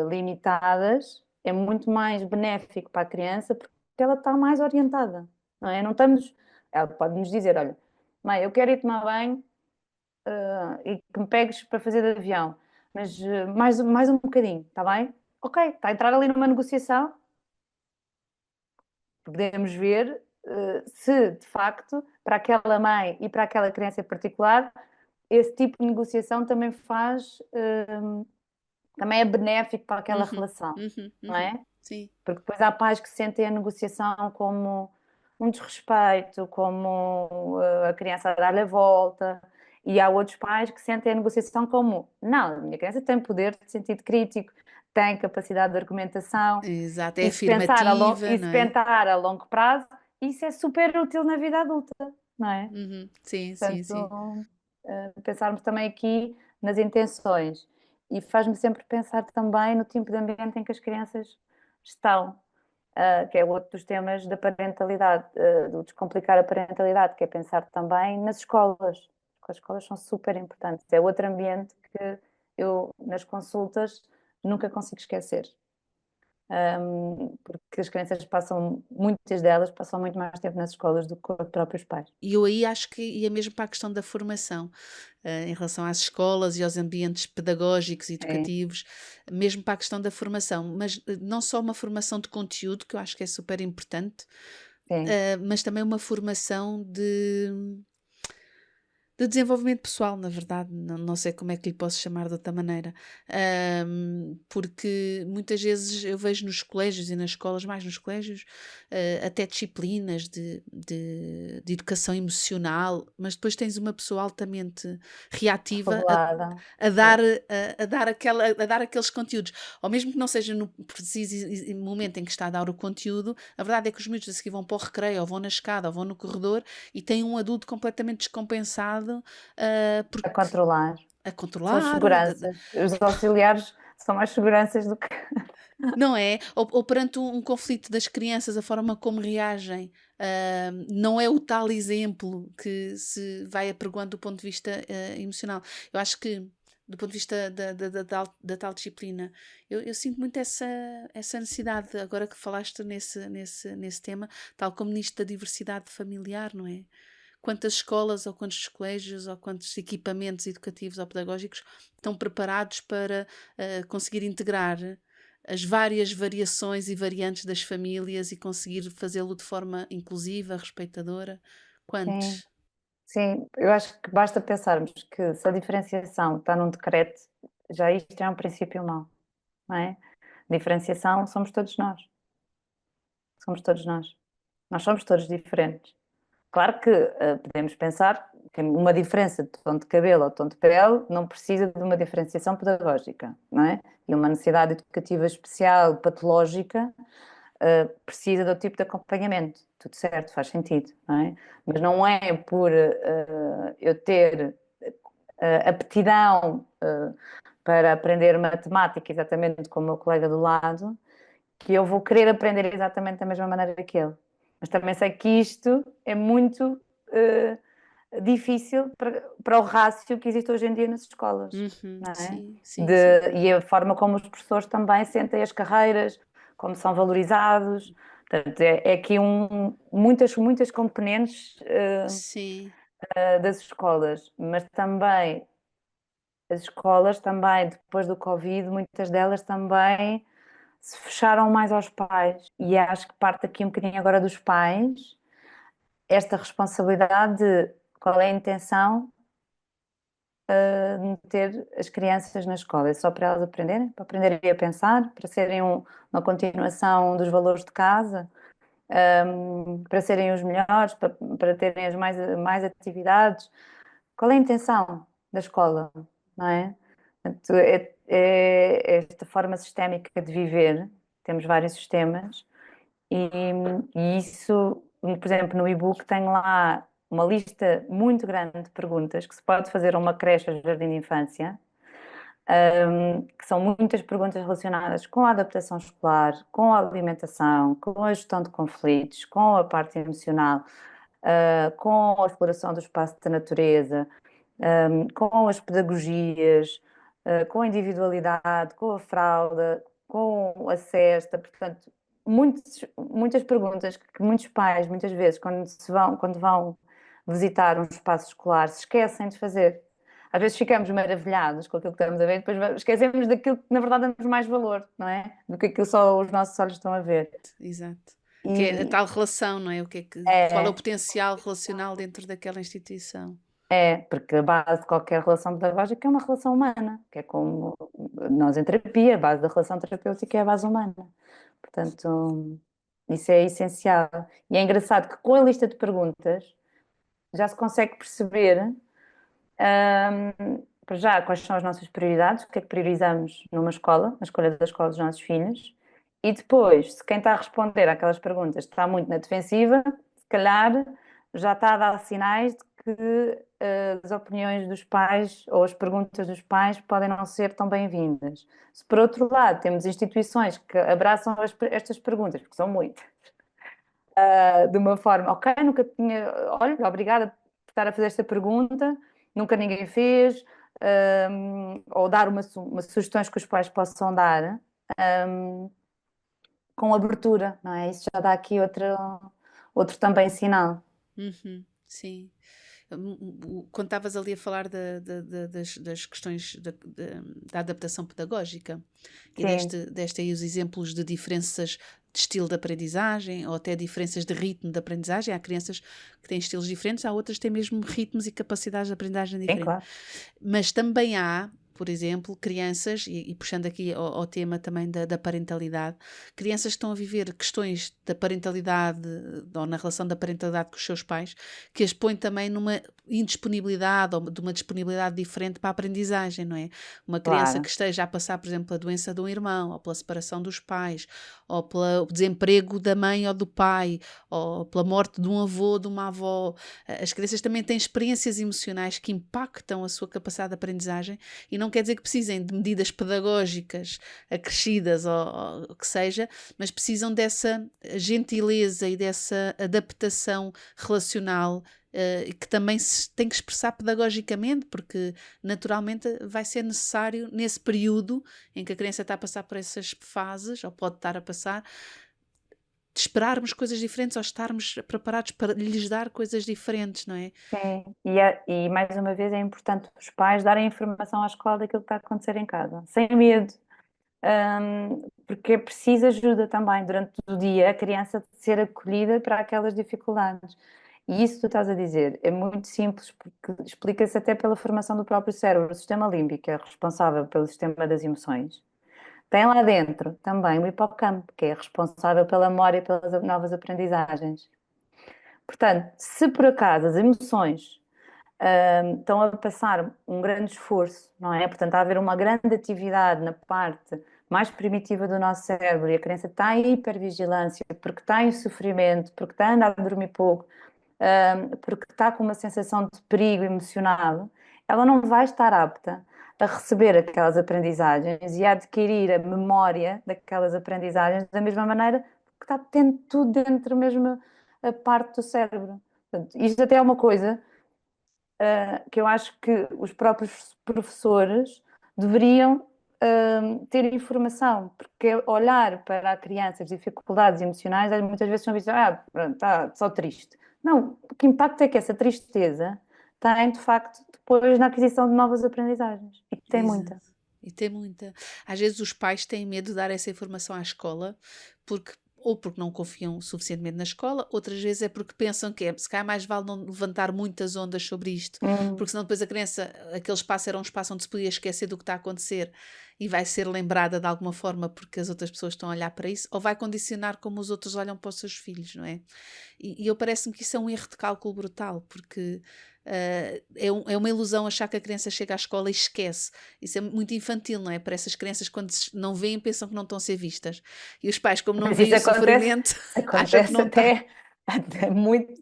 limitadas, é muito mais benéfico para a criança porque ela está mais orientada, não é? Não estamos, ela pode nos dizer, olha, mãe, eu quero ir tomar banho e que me pegues para fazer de avião, mas mais um bocadinho, está bem? Ok, está a entrar ali numa negociação, podemos ver se de facto para aquela mãe e para aquela criança em particular esse tipo de negociação também também é benéfico para aquela Uhum, relação, uhum, não uhum. é? Sim, Porque depois há pais que sentem a negociação como um desrespeito, como a criança a dar-lhe a volta, e há outros pais que sentem a negociação como não, a minha criança tem poder de sentido crítico, têm capacidade de argumentação, Exato, é e se pensar afirmativa, e não se é? pensar a longo prazo, isso é super útil na vida adulta, não é? Uhum. Sim, sim, sim. Portanto, pensarmos também aqui nas intenções. E faz-me sempre pensar também no tipo de ambiente em que as crianças estão, que é outro dos temas da parentalidade, do descomplicar a parentalidade, que é pensar também nas escolas. As escolas são super importantes. É outro ambiente que eu, nas consultas, nunca consigo esquecer. Porque as crianças passam, muitas delas passam muito mais tempo nas escolas do que os próprios pais. E eu aí acho que ia mesmo para a questão da formação, em relação às escolas e aos ambientes pedagógicos e É, educativos, mesmo para a questão da formação, mas não só uma formação de conteúdo, que eu acho que é super importante, sim. mas também uma formação de desenvolvimento pessoal, na verdade, não sei como é que lhe posso chamar de outra maneira. Porque muitas vezes eu vejo nos colégios e nas escolas, mais nos colégios, até disciplinas de educação emocional, mas depois tens uma pessoa altamente reativa Desregulada. a dar, Pois. a dar aqueles conteúdos. Ao mesmo que não seja no preciso momento em que está a dar o conteúdo, a verdade é que os miúdos a seguir vão para o recreio, ou vão na escada, ou vão no corredor, e têm um adulto completamente descompensado, A porque controlar. a São as controlar, seguranças. Os auxiliares são mais seguranças do que. não é? Ou perante um conflito das crianças, a forma como reagem, não é o tal exemplo que se vai apregoando do ponto de vista emocional. Eu acho que, do ponto de vista da tal disciplina, eu sinto muito essa necessidade, agora que falaste nesse tema, tal como nisto da diversidade familiar, não é? Quantas escolas ou quantos colégios ou quantos equipamentos educativos ou pedagógicos estão preparados para conseguir integrar as várias variações e variantes das famílias e conseguir fazê-lo de forma inclusiva, respeitadora? Sim, Quantos? sim. Eu acho que basta pensarmos que se a diferenciação está num decreto, já isto é um princípio mau, não é? Diferenciação somos todos nós. Somos todos nós. Nós somos todos diferentes. Claro que podemos pensar que uma diferença de tom de cabelo ou tom de pele não precisa de uma diferenciação pedagógica, não é? E uma necessidade educativa especial, patológica, precisa de outro tipo de acompanhamento. Tudo certo, faz sentido, não é? Mas não é por eu ter aptidão para aprender matemática exatamente como o meu colega do lado, que eu vou querer aprender exatamente da mesma maneira que ele. Mas também sei que isto é muito difícil para o rácio que existe hoje em dia nas escolas, Uhum, não é? sim, sim, sim. E a forma como os professores também sentem as carreiras, como são valorizados. Portanto, é aqui muitas componentes Sim, das escolas, mas também as escolas também, depois do Covid, muitas delas também se fecharam mais aos pais. E acho que parte aqui um bocadinho agora dos pais, esta responsabilidade de qual é a intenção de meter as crianças na escola. É só para elas aprenderem, para aprenderem a pensar, para serem uma continuação dos valores de casa, para serem os melhores, para terem as mais atividades. Qual é a intenção da escola, não é? Portanto, é esta forma sistémica de viver, temos vários sistemas, e, e isso, por exemplo, no e-book tem lá uma lista muito grande de perguntas que se pode fazer a uma creche ou jardim de infância, que são muitas perguntas relacionadas com a adaptação escolar, com a alimentação, com a gestão de conflitos, com a parte emocional, com a exploração do espaço da natureza, com as pedagogias, com a individualidade, com a fralda, com a cesta, portanto, muitas perguntas que muitos pais, muitas vezes, quando vão visitar um espaço escolar, se esquecem de fazer. Às vezes ficamos maravilhados com aquilo que estamos a ver, depois esquecemos daquilo que na verdade damos mais valor, não é? Do que aquilo só os nossos olhos estão a ver. exato. Que é a E tal relação, não é? Qual é o é, potencial relacional dentro daquela instituição? porque a base de qualquer relação pedagógica é uma relação humana, que é como nós em terapia, a base da relação terapêutica é a base humana. Portanto, isso é essencial. E é engraçado que com a lista de perguntas já se consegue perceber para já, quais são as nossas prioridades, o que é que priorizamos numa escola, na escolha da escola dos nossos filhos, e depois, se quem está a responder àquelas perguntas está muito na defensiva, se calhar já está a dar sinais de que as opiniões dos pais ou as perguntas dos pais podem não ser tão bem-vindas. Se por outro lado temos instituições que abraçam estas perguntas, porque são muitas, de uma forma, ok, nunca tinha, olha, obrigada por estar a fazer esta pergunta, nunca ninguém fez, ou dar umas sugestões que os pais possam dar, com abertura, não é? Isso já dá aqui outro também sinal. Uhum, sim. Quando estavas ali a falar das questões da adaptação pedagógica e Sim, deste aí os exemplos de diferenças de estilo de aprendizagem ou até diferenças de ritmo de aprendizagem, há crianças que têm estilos diferentes, há outras que têm mesmo ritmos e capacidades de aprendizagem sim, diferentes. claro. Mas também há, por exemplo, crianças, e puxando aqui ao tema também da parentalidade, crianças que estão a viver questões da parentalidade ou na relação da parentalidade com os seus pais, que as põe também numa indisponibilidade ou de uma disponibilidade diferente para a aprendizagem, não é? Uma criança que Claro, esteja a passar, por exemplo, pela doença de um irmão, ou pela separação dos pais, ou pelo desemprego da mãe ou do pai, ou pela morte de um avô, de uma avó. As crianças também têm experiências emocionais que impactam a sua capacidade de aprendizagem e não quer dizer que precisem de medidas pedagógicas acrescidas ou o que seja, mas precisam dessa gentileza e dessa adaptação relacional que também se tem que expressar pedagogicamente, porque naturalmente vai ser necessário, nesse período em que a criança está a passar por essas fases, ou pode estar a passar, de esperarmos coisas diferentes ou estarmos preparados para lhes dar coisas diferentes, não é? sim. E mais uma vez é importante os pais darem informação à escola daquilo que está a acontecer em casa, sem medo, porque é preciso ajuda também durante o dia a criança ser acolhida para aquelas dificuldades. E isso que tu estás a dizer é muito simples, porque explica-se até pela formação do próprio cérebro. O sistema límbico é responsável pelo sistema das emoções. Tem lá dentro também o hipocampo, que é responsável pela memória e pelas novas aprendizagens. Portanto, se por acaso as emoções estão a passar um grande esforço, não é? Portanto, está a haver uma grande atividade na parte mais primitiva do nosso cérebro e a criança está em hipervigilância porque está em sofrimento, porque está a andar a dormir pouco, porque está com uma sensação de perigo emocional, ela não vai estar apta a receber aquelas aprendizagens e a adquirir a memória daquelas aprendizagens da mesma maneira que está tendo tudo dentro da mesma parte do cérebro. Portanto, isto até é uma coisa que eu acho que os próprios professores deveriam ter informação, porque olhar para a criança as dificuldades emocionais muitas vezes são vistas, pronto, está só triste. Não, o que impacta é que essa tristeza tem, de facto, depois na aquisição de novas aprendizagens. E tem Exato. muita. E tem muita. Às vezes os pais têm medo de dar essa informação à escola, porque ou porque não confiam suficientemente na escola, outras vezes é porque pensam que se calhar mais vale não levantar muitas ondas sobre isto, Hum, porque senão depois a criança, aquele espaço era um espaço onde se podia esquecer do que está a acontecer e vai ser lembrada de alguma forma porque as outras pessoas estão a olhar para isso, ou vai condicionar como os outros olham para os seus filhos, não é? E eu parece-me que isso é um erro de cálculo brutal, porque é uma ilusão achar que a criança chega à escola e esquece. Isso é muito infantil, não é? Para essas crianças, quando não veem, pensam que não estão a ser vistas. E os pais, como não mas veem isso o acontece, sofrimento, isso acham que acontece não está. até muito,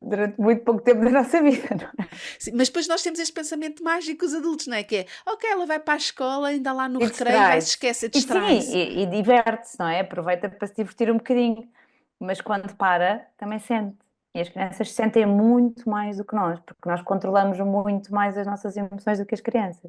durante muito pouco tempo da nossa vida, não é? Sim, mas depois nós temos este pensamento mágico, os adultos, não é? Que é, ok, ela vai para a escola, ainda lá no E recreio, vai se distrai-se. esquecer, E sim, distrai-se. e diverte-se, não é? Aproveita para se divertir um bocadinho. Mas quando para, também sente. E as crianças sentem muito mais do que nós, porque nós controlamos muito mais as nossas emoções do que as crianças.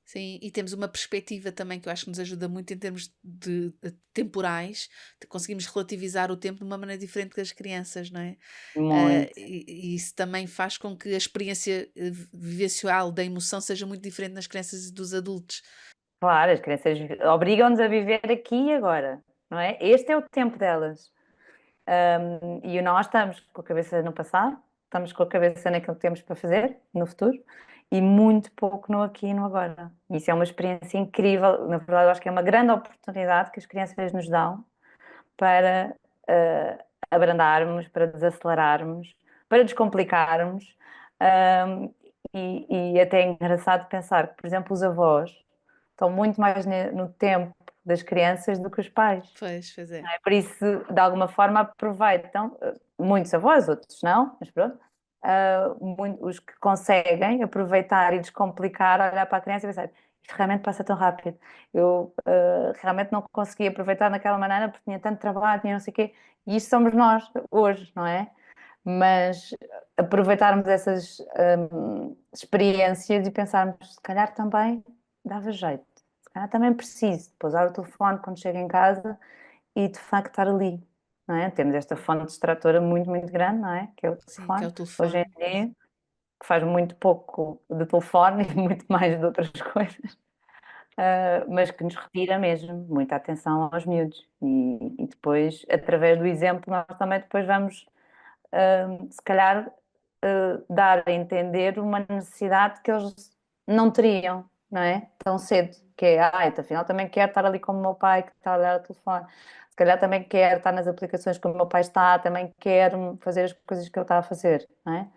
Sim, e temos uma perspectiva também que eu acho que nos ajuda muito em termos de temporais, conseguimos relativizar o tempo de uma maneira diferente que as crianças, não é? Muito. E isso também faz com que a experiência vivencial da emoção seja muito diferente nas crianças e dos adultos. Claro, as crianças obrigam-nos a viver aqui e agora, não é? Este é o tempo delas. E nós estamos com a cabeça no passado, estamos com a cabeça naquilo que temos para fazer no futuro e muito pouco no aqui e no agora. Isso é uma experiência incrível. Na verdade, eu acho que é uma grande oportunidade que as crianças nos dão para abrandarmos, para desacelerarmos, para descomplicarmos. e até é engraçado pensar que, por exemplo, os avós estão muito mais no tempo das crianças do que os pais. Pois é. Por isso, de alguma forma, aproveitam, muitos avós, outros não, mas pronto, os que conseguem aproveitar e descomplicar, olhar para a criança e pensar, isto realmente passa tão rápido. Eu realmente não consegui aproveitar daquela maneira porque tinha tanto trabalho, tinha não sei o quê, e isto somos nós hoje, não é? Mas aproveitarmos essas experiências e pensarmos, se calhar também dava jeito, se calhar também preciso de usar o telefone quando chego em casa e de facto estar ali, não é? Temos esta fonte distratora muito, muito grande, não é? Que é o Sim, que é telefone, o hoje em telefone. dia, que faz muito pouco de telefone e muito mais de outras coisas, mas que nos retira mesmo muita atenção aos miúdos. E depois, através do exemplo, nós também depois vamos, se calhar, dar a entender uma necessidade que eles não teriam, não é? Tão cedo, que é, afinal também quero estar ali como o meu pai que está a olhar o telefone. Se calhar também quero estar nas aplicações como o meu pai está, também quero fazer as coisas que ele está a fazer, não é?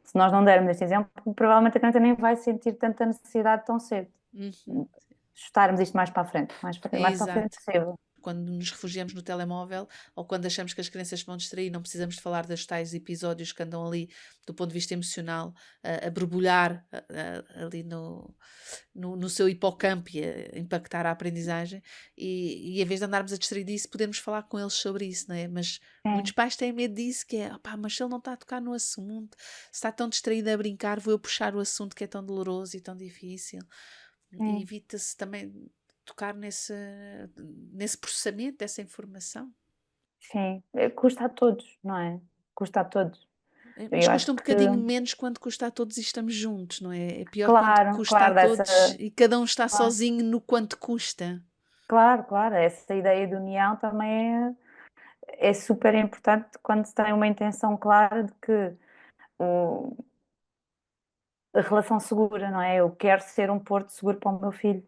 Se nós não dermos este exemplo, provavelmente a criança nem vai sentir tanta necessidade tão cedo. Uhum. Estarmos isto mais para a frente, mais para a frente Exato. possível. Quando nos refugiamos no telemóvel ou quando achamos que as crianças vão distrair, não precisamos de falar dos tais episódios que andam ali, do ponto de vista emocional, a borbulhar ali no seu hipocampo e a impactar a aprendizagem. E em vez de andarmos a distrair disso, podemos falar com eles sobre isso, não é? Mas muitos Sim, pais têm medo disso, que é, opá, mas se ele não está a tocar no assunto, se está tão distraído a brincar, vou eu puxar o assunto que é tão doloroso e tão difícil. E sim, evita-se também tocar nesse processamento dessa informação. sim. Custa a todos, não é? Custa a todos. Mas Eu acho custa um que, bocadinho menos quando custa a todos e estamos juntos, não é? É pior quando claro, custa a claro, todos e cada um está claro, sozinho no quanto custa. claro, claro, essa ideia de união também é super importante quando se tem uma intenção clara de que o- a relação segura, não é? Eu quero ser um porto seguro para o meu filho.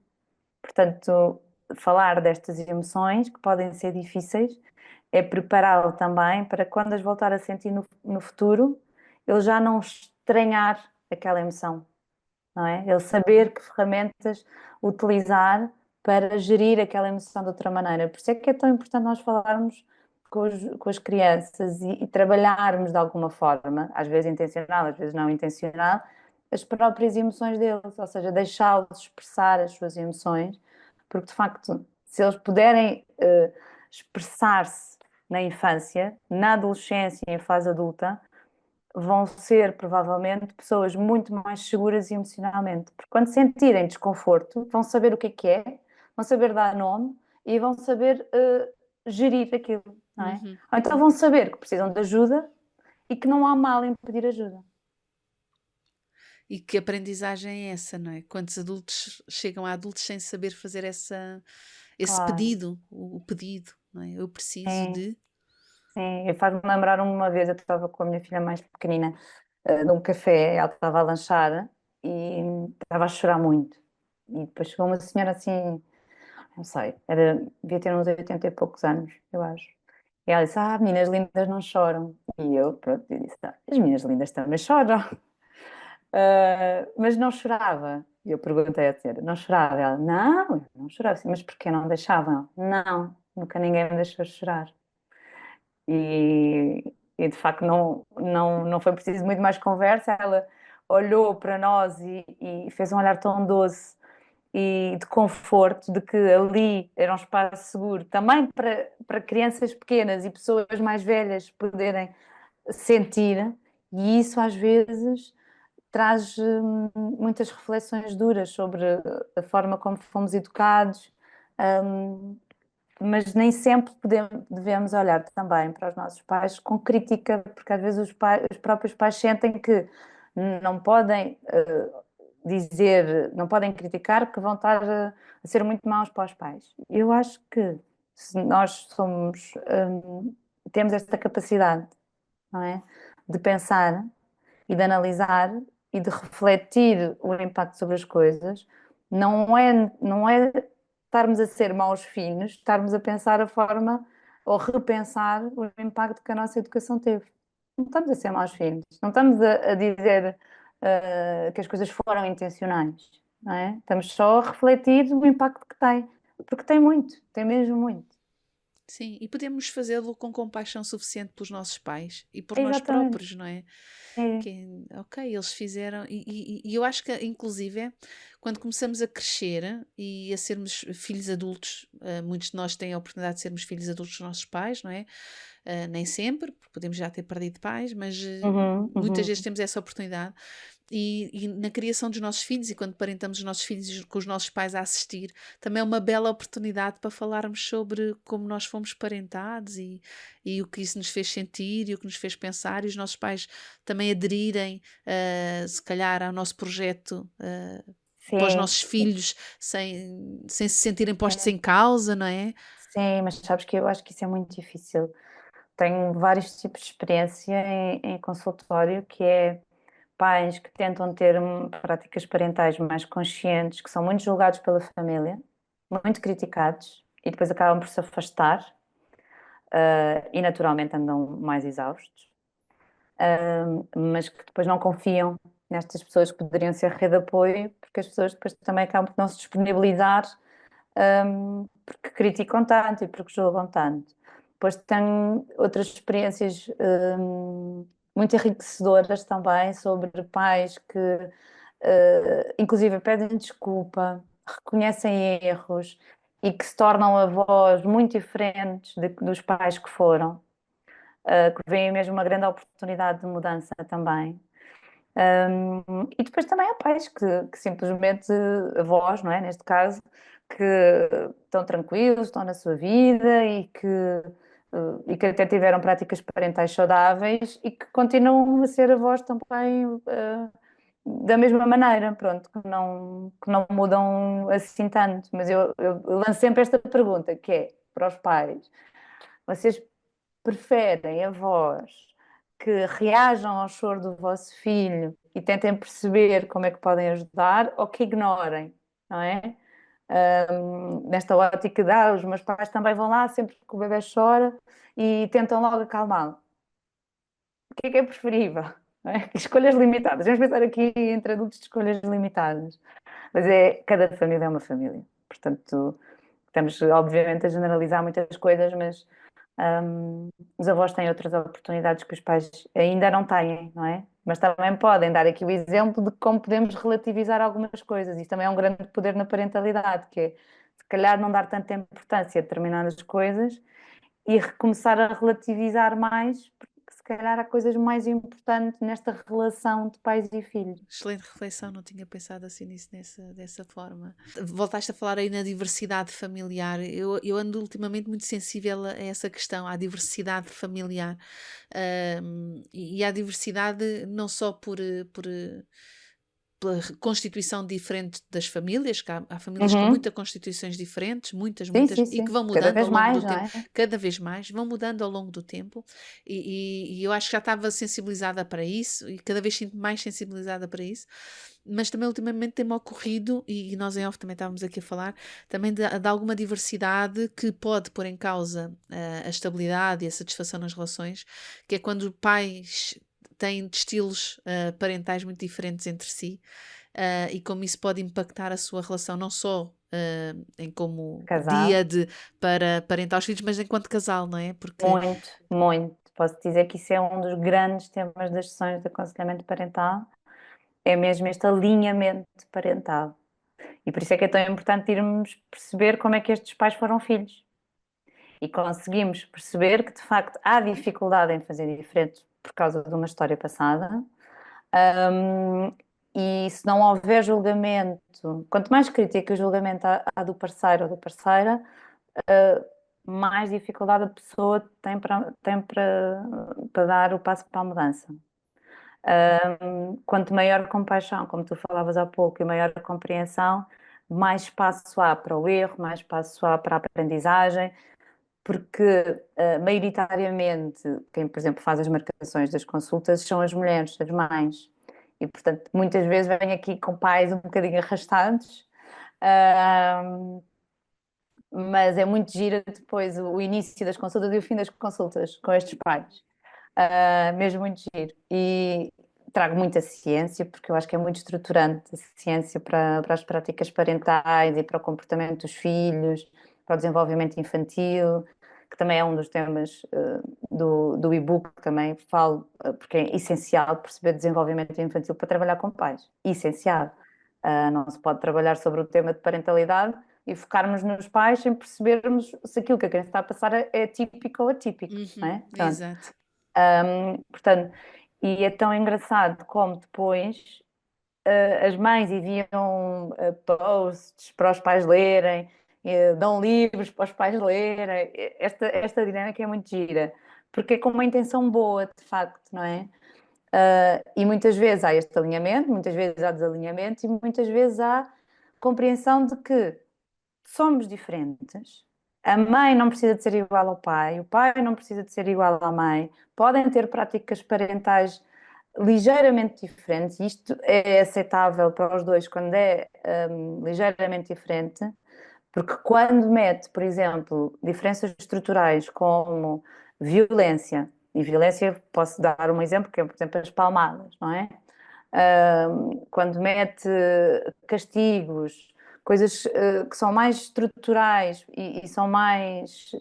Portanto, falar destas emoções, que podem ser difíceis, é prepará-lo também para quando as voltar a sentir no futuro, ele já não estranhar aquela emoção, não é? Ele saber que ferramentas utilizar para gerir aquela emoção de outra maneira. Por isso é que é tão importante nós falarmos com as crianças e trabalharmos de alguma forma, às vezes intencional, às vezes não intencional, as próprias emoções deles, ou seja, deixá-los expressar as suas emoções, porque de facto, se eles puderem expressar-se na infância, na adolescência e em fase adulta, vão ser provavelmente pessoas muito mais seguras emocionalmente, porque quando sentirem desconforto, vão saber o que é, vão saber dar nome e vão saber gerir aquilo, não é? Uhum. Ou então vão saber que precisam de ajuda e que não há mal em pedir ajuda. E que aprendizagem é essa, não é? Quantos adultos chegam a adultos sem saber fazer esse Claro, pedido, o pedido, não é? Eu preciso sim, de. sim. Eu faz-me lembrar uma vez, eu estava com a minha filha mais pequenina num café, ela estava a lanchar e estava a chorar muito. E depois chegou uma senhora assim, não sei, devia ter uns 80 e poucos anos, eu acho. E ela disse, meninas lindas não choram. E eu, pronto, eu disse, as meninas lindas também choram. Mas não chorava. E eu perguntei à senhora, não chorava? Ela, não, eu não chorava. Assim, mas porquê não deixavam? Não, nunca ninguém me deixou chorar. E de facto não foi preciso muito mais conversa. Ela olhou para nós e fez um olhar tão doce e de conforto de que ali era um espaço seguro também para crianças pequenas e pessoas mais velhas poderem sentir, e isso às vezes traz muitas reflexões duras sobre a forma como fomos educados, hum, mas nem sempre devemos olhar também para os nossos pais com crítica, porque às vezes os próprios pais sentem que não podem dizer, não podem criticar, que vão estar a ser muito maus para os pais. Eu acho que se nós temos esta capacidade, não é? De pensar e de analisar e de refletir o impacto sobre as coisas, não é estarmos a ser maus filhos, estarmos a pensar a forma ou repensar o impacto que a nossa educação teve. Não estamos a ser maus filhos, não estamos a dizer, que as coisas foram intencionais, não é? Estamos só a refletir o impacto que tem, porque tem muito, tem mesmo muito. Sim, e podemos fazê-lo com compaixão suficiente pelos nossos pais e por nós Exatamente. próprios, não é? É. Que, ok, eles fizeram, e eu acho que, inclusive, quando começamos a crescer e a sermos filhos adultos, muitos de nós têm a oportunidade de sermos filhos adultos dos nossos pais, não é? Nem sempre, porque podemos já ter perdido pais, mas Uhum, muitas uhum. vezes temos essa oportunidade. E na criação dos nossos filhos, e quando parentamos os nossos filhos com os nossos pais a assistir, também é uma bela oportunidade para falarmos sobre como nós fomos parentados e o que isso nos fez sentir e o que nos fez pensar, e os nossos pais também aderirem, se calhar, ao nosso projeto. Para os Sim, nossos filhos sem se sentirem postos sim, em causa, não é? sim, mas sabes que eu acho que isso é muito difícil. Tenho vários tipos de experiência em consultório, que é pais que tentam ter práticas parentais mais conscientes, que são muito julgados pela família, muito criticados, e depois acabam por se afastar, e naturalmente andam mais exaustos, mas que depois não confiam nestas pessoas que poderiam ser rede de apoio, porque as pessoas depois também acabam por não se disponibilizar, porque criticam tanto e porque julgam tanto. Depois tenho outras experiências muito enriquecedoras também sobre pais que, inclusive, pedem desculpa, reconhecem erros e que se tornam avós muito diferentes dos pais que foram, que veem mesmo uma grande oportunidade de mudança também. E depois também há pais que simplesmente, avós, não é? Neste caso, que estão tranquilos, estão na sua vida e que até tiveram práticas parentais saudáveis e que continuam a ser avós também, da mesma maneira, pronto, que não mudam assim tanto. Mas eu lanço sempre esta pergunta, que é para os pais: vocês preferem avós que reajam ao choro do vosso filho e tentem perceber como é que podem ajudar, ou que ignorem, não é? Nesta ótica de, os meus pais também vão lá sempre que o bebê chora e tentam logo acalmá-lo. O que é preferível? Não é? Escolhas limitadas. Vamos pensar aqui entre adultos de escolhas limitadas. Mas cada família é uma família. Portanto, estamos obviamente a generalizar muitas coisas, mas os avós têm outras oportunidades que os pais ainda não têm, não é? Mas também podem dar aqui o exemplo de como podemos relativizar algumas coisas. Isso também é um grande poder na parentalidade, que é, se calhar, não dar tanta importância a determinadas coisas e recomeçar a relativizar mais, porque se calhar há coisas mais importantes nesta relação de pais e filhos. Excelente reflexão, não tinha pensado assim nisso dessa forma. Voltaste a falar aí na diversidade familiar. Eu ando ultimamente muito sensível a essa questão, à diversidade familiar. E à diversidade não só pela constituição diferente das famílias, que há famílias com Uhum. muitas constituições diferentes, Sim, muitas, sim, e que sim. vão Cada mudando ao vez longo do mais, não tempo, é? cada vez mais, vão mudando ao longo do tempo, e eu acho que já estava sensibilizada para isso, e cada vez sinto mais sensibilizada para isso, mas também ultimamente tem-me ocorrido, e nós em off também estávamos aqui a falar, também de alguma diversidade que pode pôr em causa a estabilidade e a satisfação nas relações, que é quando pais têm estilos parentais muito diferentes entre si, e como isso pode impactar a sua relação, não só em como Casal. guia para parentar os filhos, mas enquanto casal, não é? Porque Muito, muito. Posso dizer que isso é um dos grandes temas das sessões de aconselhamento parental, é mesmo este alinhamento parental. E por isso é que é tão importante irmos perceber como é que estes pais foram filhos. E conseguimos perceber que, de facto, há dificuldade em fazer diferente por causa de uma história passada. Hum, e se não houver julgamento, quanto mais crítica e julgamento há do parceiro ou da parceira, mais dificuldade a pessoa tem para dar o passo para a mudança. Quanto maior compaixão, como tu falavas há pouco, e maior compreensão, mais espaço há para o erro, mais espaço há para a aprendizagem, porque maioritariamente quem, por exemplo, faz as marcações das consultas são as mulheres, as mães. E, portanto, muitas vezes vêm aqui com pais um bocadinho arrastados, mas é muito gira depois o início das consultas e o fim das consultas com estes pais. Mesmo muito giro. E trago muita ciência, porque eu acho que é muito estruturante a ciência para as práticas parentais e para o comportamento dos filhos, para o desenvolvimento infantil, que também é um dos temas do e-book, que também falo, porque é essencial perceber desenvolvimento infantil para trabalhar com pais. Essencial. Não se pode trabalhar sobre o tema de parentalidade e focarmos nos pais sem percebermos se aquilo que a criança está a passar é típico ou atípico, não é? Pronto. Exato. Portanto, e é tão engraçado como depois as mães enviam posts para os pais lerem, dão livros para os pais lerem. Esta dinâmica é muito gira, porque é com uma intenção boa, de facto, não é? E muitas vezes há este alinhamento, muitas vezes há desalinhamento e muitas vezes há compreensão de que somos diferentes. A mãe não precisa de ser igual ao pai, o pai não precisa de ser igual à mãe. Podem ter práticas parentais ligeiramente diferentes. Isto é aceitável para os dois quando é ligeiramente diferente, porque quando mete, por exemplo, diferenças estruturais como violência, e violência, posso dar um exemplo, que é, por exemplo, as palmadas, não é? Quando mete castigos, coisas que são mais estruturais e são mais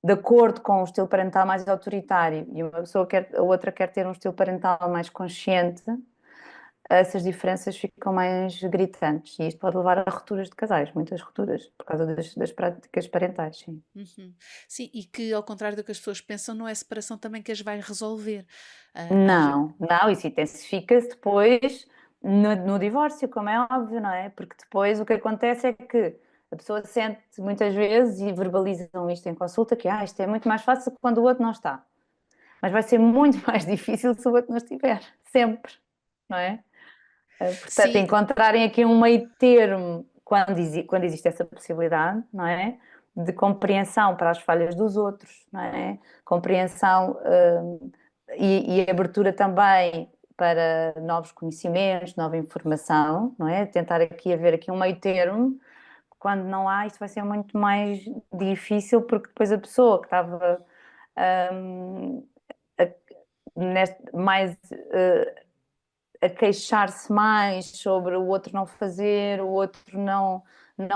de acordo com o estilo parental mais autoritário e uma pessoa quer, a outra quer ter um estilo parental mais consciente, essas diferenças ficam mais gritantes e isto pode levar a rupturas de casais, muitas rupturas, por causa das práticas parentais, sim. Sim, e que ao contrário do que as pessoas pensam, não é a separação também que as vai resolver. Não, isso intensifica-se depois no divórcio, como é óbvio, não é? Porque depois o que acontece é que a pessoa sente muitas vezes e verbalizam isto em consulta, que isto é muito mais fácil quando o outro não está. Mas vai ser muito mais difícil se o outro não estiver, sempre, não é? Portanto, Sim, encontrarem aqui um meio termo quando existe essa possibilidade, não é? De compreensão para as falhas dos outros, não é? Compreensão e abertura também para novos conhecimentos, nova informação, não é? Tentar aqui haver aqui um meio termo. Quando não há, isto vai ser muito mais difícil, porque depois a pessoa que estava hum, mais a queixar-se mais sobre o outro não fazer, o outro não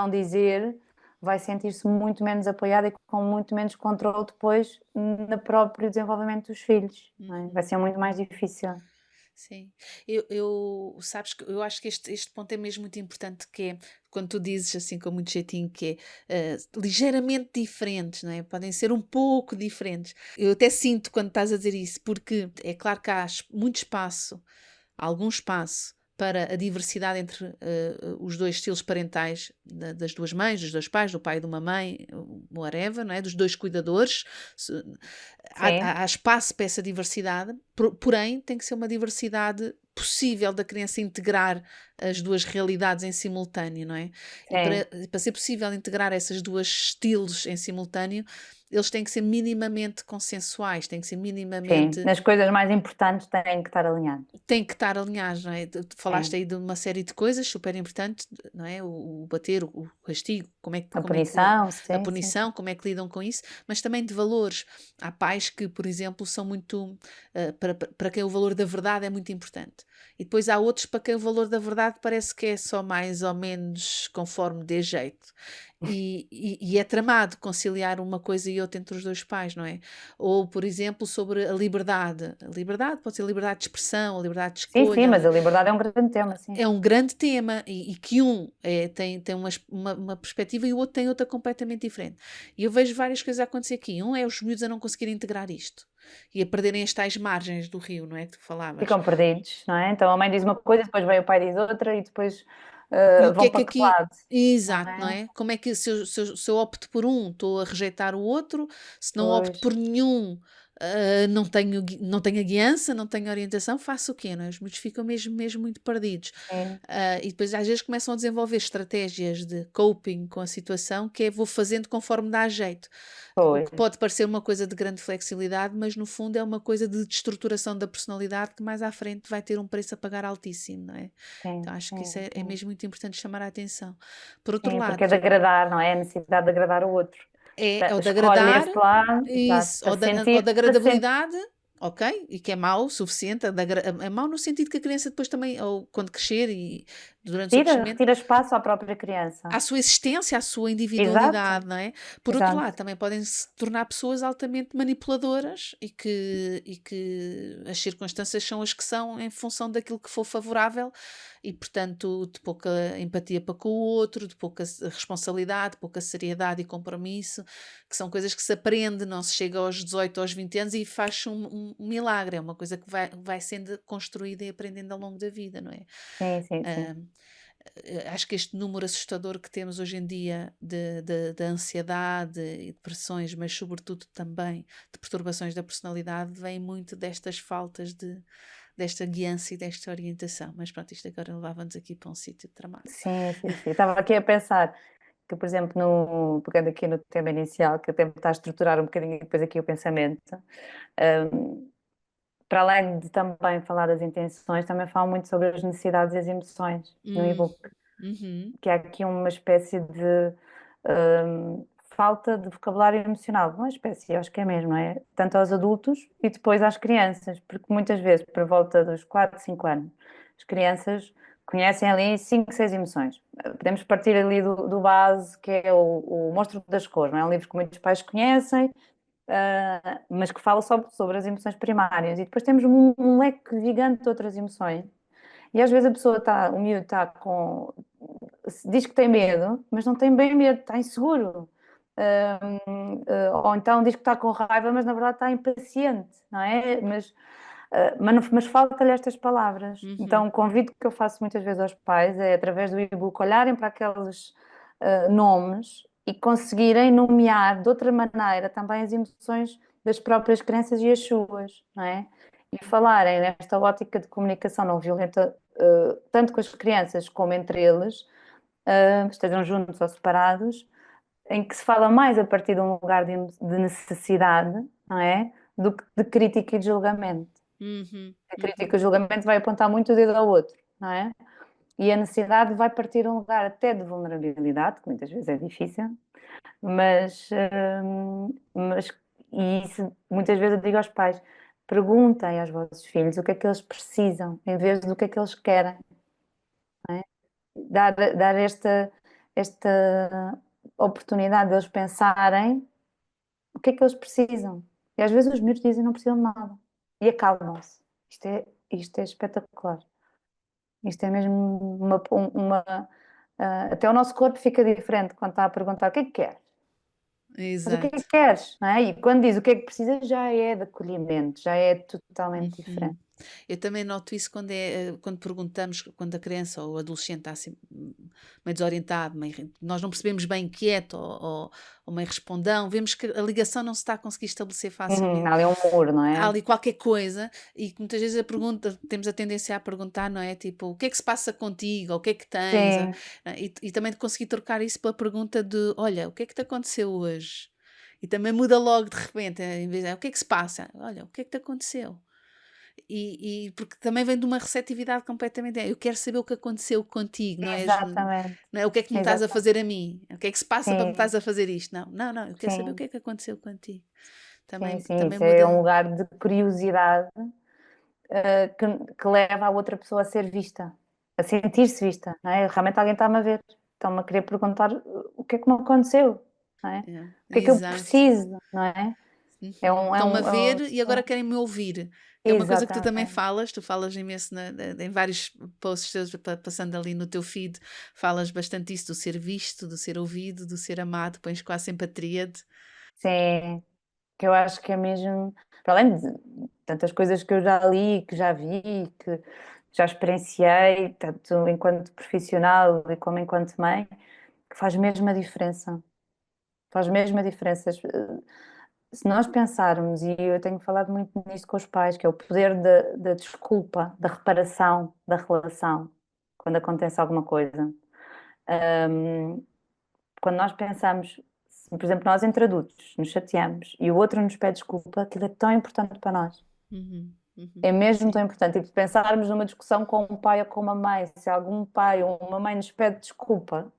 dizer, vai sentir-se muito menos apoiada e com muito menos controle depois no próprio desenvolvimento dos filhos, não é? Vai ser muito mais difícil. sim. Sabes que eu acho que este ponto é mesmo muito importante, que é quando tu dizes assim com muito jeitinho que é ligeiramente diferentes, não é? Podem ser um pouco diferentes. Eu até sinto quando estás a dizer isso, porque é claro que há muito espaço, algum espaço para a diversidade entre os dois estilos parentais das duas mães, dos dois pais, do pai e de uma mãe, whatever, não é? Dos dois cuidadores. Sim, Há espaço para essa diversidade, porém tem que ser uma diversidade possível da criança integrar as duas realidades em simultâneo, não é? E sim, para ser possível integrar essas duas estilos em simultâneo, eles têm que ser minimamente consensuais, têm que ser sim. minimamente Nas coisas mais importantes têm que estar alinhados. tem que estar alinhados, não é? Tu falaste Sim. aí de uma série de coisas super importantes, não é? O bater, o castigo, A como é que punição, a sim, sim, sim. punição, como é que lidam com isso, mas também de valores. Há pais que, por exemplo, são muito para quem o valor da verdade é muito importante. E depois há outros para quem o valor da verdade parece que é só mais ou menos conforme dê jeito. E é tramado conciliar uma coisa e outra entre os dois pais, não é? Ou, por exemplo, sobre a liberdade. A liberdade pode ser liberdade de expressão, a liberdade de Sim, sim, escolha. mas a liberdade é um grande tema, sim. É um grande tema e que tem uma perspectiva e o outro tem outra completamente diferente. E eu vejo várias coisas a acontecer aqui. Um é os miúdos a não conseguirem integrar isto e a perderem as tais margens do rio, não é? Que tu falavas. Ficam perdidos, não é? Então a mãe diz uma coisa, depois vem o pai diz outra e depois E o que vão é que para que aqui. lado, não Exato, não é? é? Como é que se eu opto por um, estou a rejeitar o outro, se não opto Pois, por nenhum, não tenho a guiança, não tenho orientação, faço o quê? Não é? Os miúdos ficam mesmo muito perdidos. sim, E depois às vezes começam a desenvolver estratégias de coping com a situação, que é vou fazendo conforme dá jeito. O que pois, pode parecer uma coisa de grande flexibilidade, mas no fundo é uma coisa de destruturação da personalidade que mais à frente vai ter um preço a pagar altíssimo, não é? sim, Então acho que isso sim, é sim. mesmo muito importante chamar a atenção. Por outro Sim, porque é lado, de agradar, não é? A necessidade de agradar o outro. é o de Escolhe agradar, esse lado, exato, isso, para ou da sentir, agradabilidade, ok? E que é mau o suficiente, é mau no sentido que a criança depois também, ou quando crescer e durante o seu crescimento, Retira espaço à própria criança. à sua existência, à sua Exato, individualidade, não é? Por outro lado, exato. também podem se tornar pessoas altamente manipuladoras e que as circunstâncias são as que são em função daquilo que for favorável e, portanto, de pouca empatia para com o outro, de pouca responsabilidade, de pouca seriedade e compromisso, que são coisas que se aprende, não se chega aos 18, aos 20 anos e faz um milagre, é uma coisa que vai sendo construída e aprendendo ao longo da vida, não é? Sim, sim, sim. Ah, acho que este número assustador que temos hoje em dia de ansiedade e depressões, mas sobretudo também de perturbações da personalidade, vem muito destas faltas desta guiança e desta orientação. Mas pronto, isto agora levava-nos aqui para um sítio dramático. Sim, sim, sim. Estava aqui a pensar que, por exemplo, pegando aqui no tema inicial, que até me está a estruturar um bocadinho depois aqui o pensamento, hum, para além de também falar das intenções, também falo muito sobre as necessidades e as emoções no Hum, e-book, uhum, que há aqui uma espécie de falta de vocabulário emocional. Uma espécie, eu acho que é mesmo, não é? Tanto aos adultos e depois às crianças, porque muitas vezes, por volta dos 4, 5 anos, as crianças conhecem ali 5, 6 emoções. Podemos partir ali do base, que é o Monstro das Cores, não é? Um livro que muitos pais conhecem, mas que fala só sobre as emoções primárias. E depois temos um leque gigante de outras emoções. E às vezes a pessoa está, o miúdo está com. Diz que tem medo, mas não tem bem medo, está inseguro. Ou então diz que está com raiva, mas na verdade está impaciente, não é? Mas falta-lhe estas palavras. uhum, Então, o convite que eu faço muitas vezes aos pais é, através do e-book, olharem para aqueles nomes e conseguirem nomear de outra maneira também as emoções das próprias crianças e as suas, não é? E falarem nesta ótica de comunicação não violenta, tanto com as crianças como entre eles, estejam juntos ou separados, em que se fala mais a partir de um lugar de necessidade, não é? Do que de crítica e de julgamento. uhum, A uhum, crítica e o julgamento vai apontar muito o dedo ao outro, não é? E a necessidade vai partir de um lugar até de vulnerabilidade, que muitas vezes é difícil, mas, mas e isso muitas vezes eu digo aos pais, perguntem aos vossos filhos o que é que eles precisam, em vez do que é que eles querem, não é? Dar esta oportunidade de eles pensarem o que é que eles precisam. E às vezes os miúdos dizem que não precisam de nada. E acalmam-se. Isto é espetacular. Isto é mesmo até o nosso corpo fica diferente quando está a perguntar o que é que queres? Mas o que é que exato. queres? Não é? E quando diz o que é que precisas, já é de acolhimento, já é totalmente Uhum. diferente. Eu também noto isso quando perguntamos, quando a criança ou o adolescente está assim meio desorientado, nós não percebemos bem inquieto ou meio respondão, vemos que a ligação não se está a conseguir estabelecer Uhum, facilmente. há ali um muro, não Há é? ali qualquer coisa e que muitas vezes temos a tendência a perguntar, não é? Tipo, o que é que se passa contigo? Ou o que é que tens? Sim, E também de conseguir trocar isso pela pergunta de, olha, o que é que te aconteceu hoje? E também muda logo de repente, em vez de, o que é que se passa? Olha, o que é que te aconteceu? E porque também vem de uma receptividade completamente. Eu quero saber o que aconteceu contigo, exatamente. não é o que é que me estás a Exatamente. fazer a mim, o que é que se passa para me estás Sim, a fazer isto. Não, não, não, eu quero saber o sim, que é que aconteceu contigo. sim, Também, sim. também Isso é um muda. lugar de curiosidade, que leva a outra pessoa a ser vista, a sentir-se vista, não é? Realmente alguém está-me a ver, estão-me a querer perguntar o que é que me aconteceu, não é? É, O que é que eu exato. preciso, não é? Uhum. Estão-me a É ver e agora querem-me ouvir. Que é uma coisa que tu também exatamente. falas, tu falas imenso em vários posts teus, passando ali no teu feed, falas bastante isso, do ser visto, do ser ouvido, do ser amado, pões quase sempre a tríade. Sim, que eu acho que é mesmo, para além de tantas coisas que eu já li, que já vi, que já experienciei, tanto enquanto profissional e como enquanto mãe, que faz mesmo a diferença. Faz mesmo a diferença. Se nós pensarmos, e eu tenho falado muito nisto com os pais, que é o poder da desculpa, da reparação da relação, quando acontece alguma coisa. Hum, Quando nós pensamos, se, por exemplo, nós entre adultos nos chateamos e o outro nos pede desculpa, aquilo é tão importante para nós. Uhum, uhum, É mesmo tão sim. importante. E se pensarmos numa discussão com um pai ou com uma mãe, se algum pai ou uma mãe nos pede desculpa,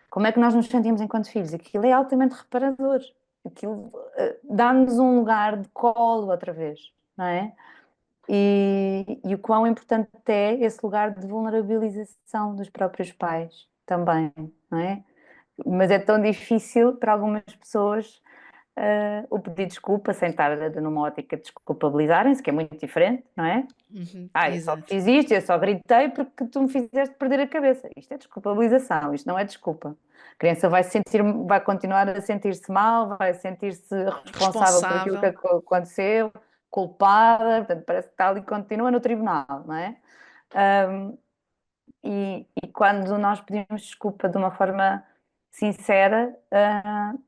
como é que nós nos sentimos enquanto filhos? Aquilo é altamente reparador. Aquilo dá-nos um lugar de colo outra vez. não é? E o quão importante é esse lugar de vulnerabilização dos próprios pais também, não é? Mas é tão difícil para algumas pessoas o pedir desculpa sem estar numa ótica de desculpabilizarem-se, que é muito diferente, não é? Eu só Exato. fiz isto, eu só gritei porque tu me fizeste perder a cabeça. Isto é desculpabilização, isto não é desculpa. A criança vai continuar a sentir-se mal, vai sentir-se responsável por aquilo que Responsável. aconteceu, culpada, portanto, parece que está ali, continua no tribunal, não é? E quando nós pedimos desculpa de uma forma sincera,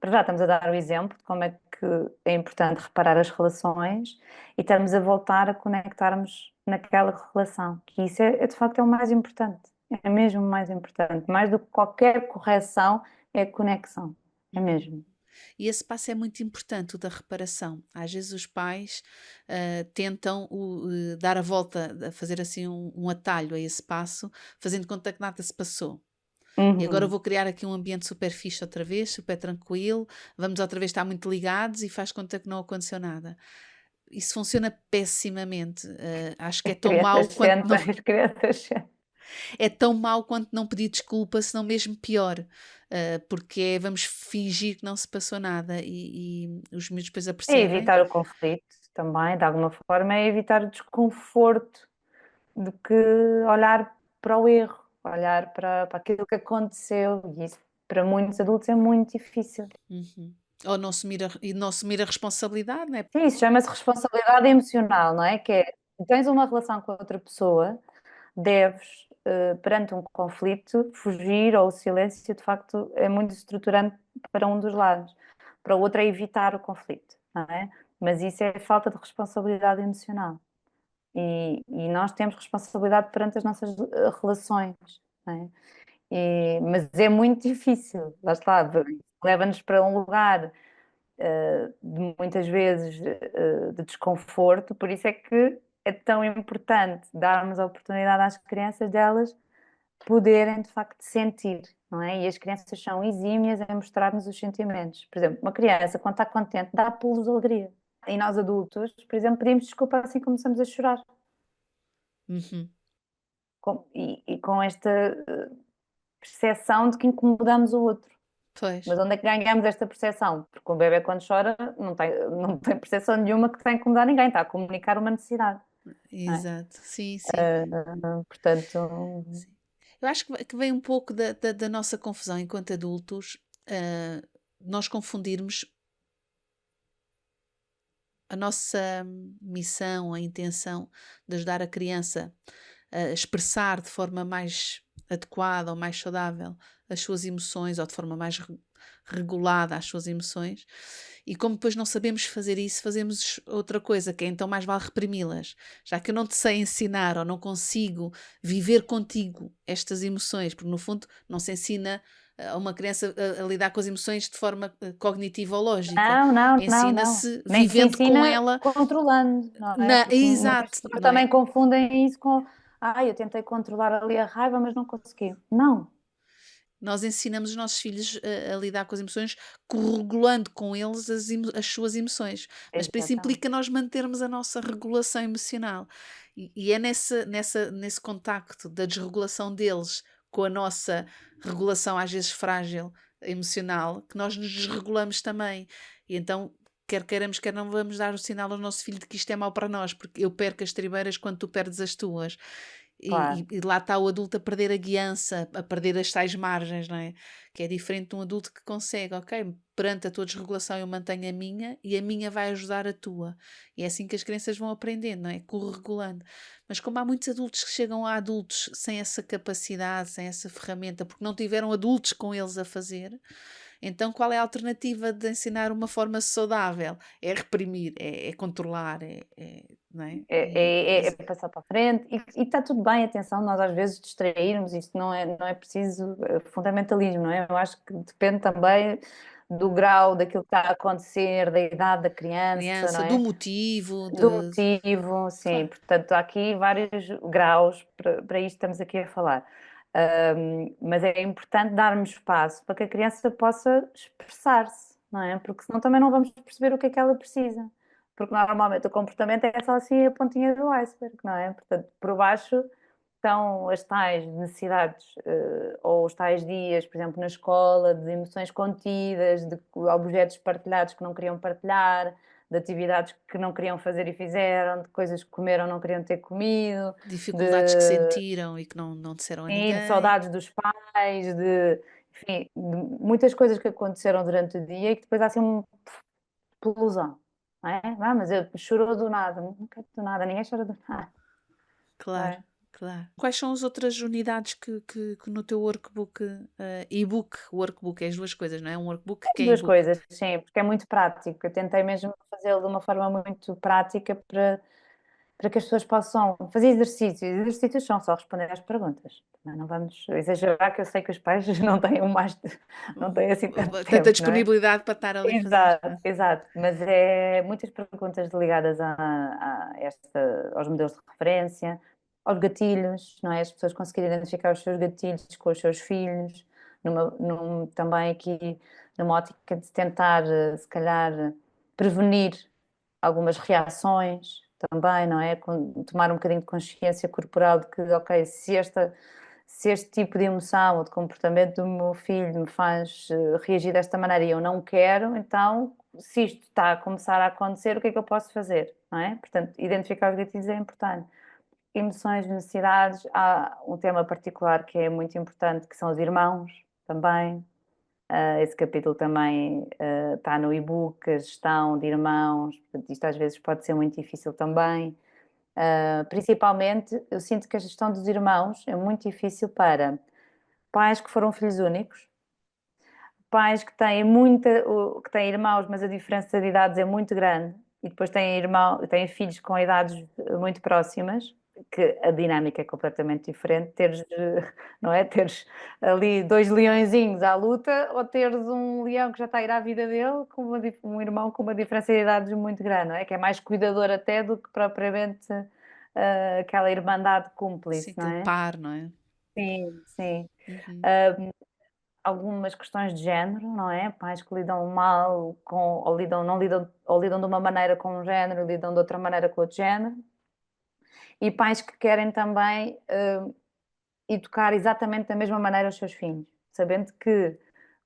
para já estamos a dar o exemplo de como é que é importante reparar as relações e estamos a voltar a conectarmos naquela relação, que isso de facto é o mais importante, é mesmo o mais importante, mais do que qualquer correção é a conexão, é mesmo. E esse passo é muito importante, o da reparação. Às vezes os pais tentam dar a volta, a fazer assim um atalho a esse passo, fazendo conta que nada se passou. E agora eu Uhum. vou criar aqui um ambiente super fixe outra vez, super tranquilo, vamos outra vez estar muito ligados e faz conta que não aconteceu nada. Isso funciona pessimamente. Acho que As crianças sentem, as crianças sentem. é tão mau quanto não pedir desculpa, senão mesmo pior. Porque vamos fingir que não se passou nada e os miúdos depois É apercebem. evitar o conflito também, de alguma forma, é evitar o desconforto de que olhar para o erro, olhar para aquilo que aconteceu, e isso para muitos adultos é muito difícil. Uhum. Ou não assumir a responsabilidade, né? Sim, isso chama-se responsabilidade emocional, não é? Que é, tens uma relação com outra pessoa, deves, perante um conflito, fugir, ou o silêncio, de facto, é muito estruturante para um dos lados. Para o outro é evitar o conflito, não é? Mas isso é falta de responsabilidade emocional. E nós temos responsabilidade perante as nossas relações, não é? Mas é muito difícil, lá está, leva-nos para um lugar de muitas vezes de desconforto, por isso é que é tão importante darmos a oportunidade às crianças delas poderem de facto sentir, não é? E as crianças são exímias em mostrar-nos os sentimentos. Por exemplo, uma criança quando está contente dá pulos de alegria. E nós adultos, por exemplo, pedimos desculpa assim como começamos a chorar. Uhum. E com esta percepção de que incomodamos o outro. Pois, Mas onde é que ganhamos esta percepção? Porque o bebê, quando chora, não tem percepção nenhuma que está a incomodar ninguém, está a comunicar uma necessidade, não é? exato. Sim, sim, Portanto, sim. Eu acho que vem um pouco da nossa confusão enquanto adultos, nós confundirmos a nossa missão, a intenção de ajudar a criança a expressar de forma mais adequada ou mais saudável as suas emoções ou de forma mais regulada as suas emoções. E como depois não sabemos fazer isso, fazemos outra coisa, que é então mais vale reprimi-las. Já que eu não te sei ensinar ou não consigo viver contigo estas emoções, porque no fundo não se ensina a uma criança a lidar com as emoções de forma cognitiva ou lógica. não, não, não, não. Ensina-se Nem se vivendo com ensina ela. controlando, não é? Porque muitas Exato, pessoas não é? também confundem isso com eu tentei controlar ali a raiva, mas não consegui. Não. Nós ensinamos os nossos filhos a lidar com as emoções, corregulando com eles as suas emoções. Mas para isso Exatamente. implica nós mantermos a nossa regulação emocional. E é nesse contacto da desregulação deles com a nossa regulação, às vezes frágil, emocional, que nós nos desregulamos também. E então, quer queiramos, quer não, vamos dar o sinal ao nosso filho de que isto é mau para nós, porque eu perco as tribeiras quando tu perdes as tuas. Claro. E lá está o adulto a perder a guiança, a perder as tais margens, não é? Que é diferente de um adulto que consegue, ok, perante a tua desregulação eu mantenho a minha e a minha vai ajudar a tua. E é assim que as crianças vão aprendendo, não é? Corregulando. Mas como há muitos adultos que chegam a adultos sem essa capacidade, sem essa ferramenta, porque não tiveram adultos com eles a fazer, então qual é a alternativa de ensinar uma forma saudável? É reprimir, é controlar, não é? É passar para a frente e está tudo bem, atenção, nós às vezes distrairmos, isto não é preciso fundamentalismo, não é? Eu acho que depende também do grau daquilo que está a acontecer, da idade da criança, não Criança, do é? motivo, Do motivo, sim, Claro. portanto há aqui vários graus para isto que estamos aqui a falar. Mas é importante darmos espaço para que a criança possa expressar-se, não é? Porque senão também não vamos perceber o que é que ela precisa. porque normalmente o comportamento é só assim a pontinha do iceberg, não é? Portanto, por baixo estão as tais necessidades, ou os tais dias, por exemplo, na escola, de emoções contidas, de objetos partilhados que não queriam partilhar, de atividades que não queriam fazer e fizeram, de coisas que comeram não queriam ter comido, Dificuldades que de, sentiram e que não disseram a sim, de ninguém. saudades dos pais, enfim, de muitas coisas que aconteceram durante o dia e que depois há assim uma explosão, não é? Ah, mas eu chorou do nada, não quero do nada, ninguém chora do nada, não Claro, é? claro. Quais são as outras unidades que no teu workbook, e-book, workbook é as duas coisas, não é? Um workbook que é Duas e-book. coisas, sim, porque é muito prático. Eu tentei mesmo fazê-lo de uma forma muito prática para que as pessoas possam fazer exercícios. Exercícios são só responder às perguntas. Também não vamos exagerar, que eu sei que os pais não têm, não têm assim tanto Tanta tempo, não é? disponibilidade para estar ali a fazer. Exato, exato. Mas é muitas perguntas ligadas aos modelos de referência, aos gatilhos, não é? As pessoas conseguirem identificar os seus gatilhos com os seus filhos, também aqui numa ótica de tentar, se calhar, prevenir algumas reações também, não é? Tomar um bocadinho de consciência corporal de que, ok, se este tipo de emoção ou de comportamento do meu filho me faz reagir desta maneira e eu não quero, então, se isto está a começar a acontecer, o que é que eu posso fazer? Não é? Portanto, identificar os gatilhos é importante. Emoções, necessidades, há um tema particular que é muito importante, que são os irmãos também. Esse capítulo também está no e-book, a gestão de irmãos, portanto, isto às vezes pode ser muito difícil também. Principalmente, eu sinto que a gestão dos irmãos é muito difícil para pais que foram filhos únicos, pais que têm irmãos, mas a diferença de idades é muito grande, e depois têm filhos com idades muito próximas, que a dinâmica é completamente diferente, não é? Teres ali dois leõezinhos à luta, ou teres um leão que já está a ir à vida dele, com um irmão com uma diferença de idades muito grande, não é? Que é mais cuidador até do que propriamente aquela irmandade Sim, cúmplice, não aquele é? par, não é? Sim, sim. Uhum. Algumas questões de género, não é? Pais que lidam mal com, ou lidam, não lidam, ou lidam de uma maneira com um género, lidam de outra maneira com outro género, e pais que querem também educar exatamente da mesma maneira os seus filhos, sabendo que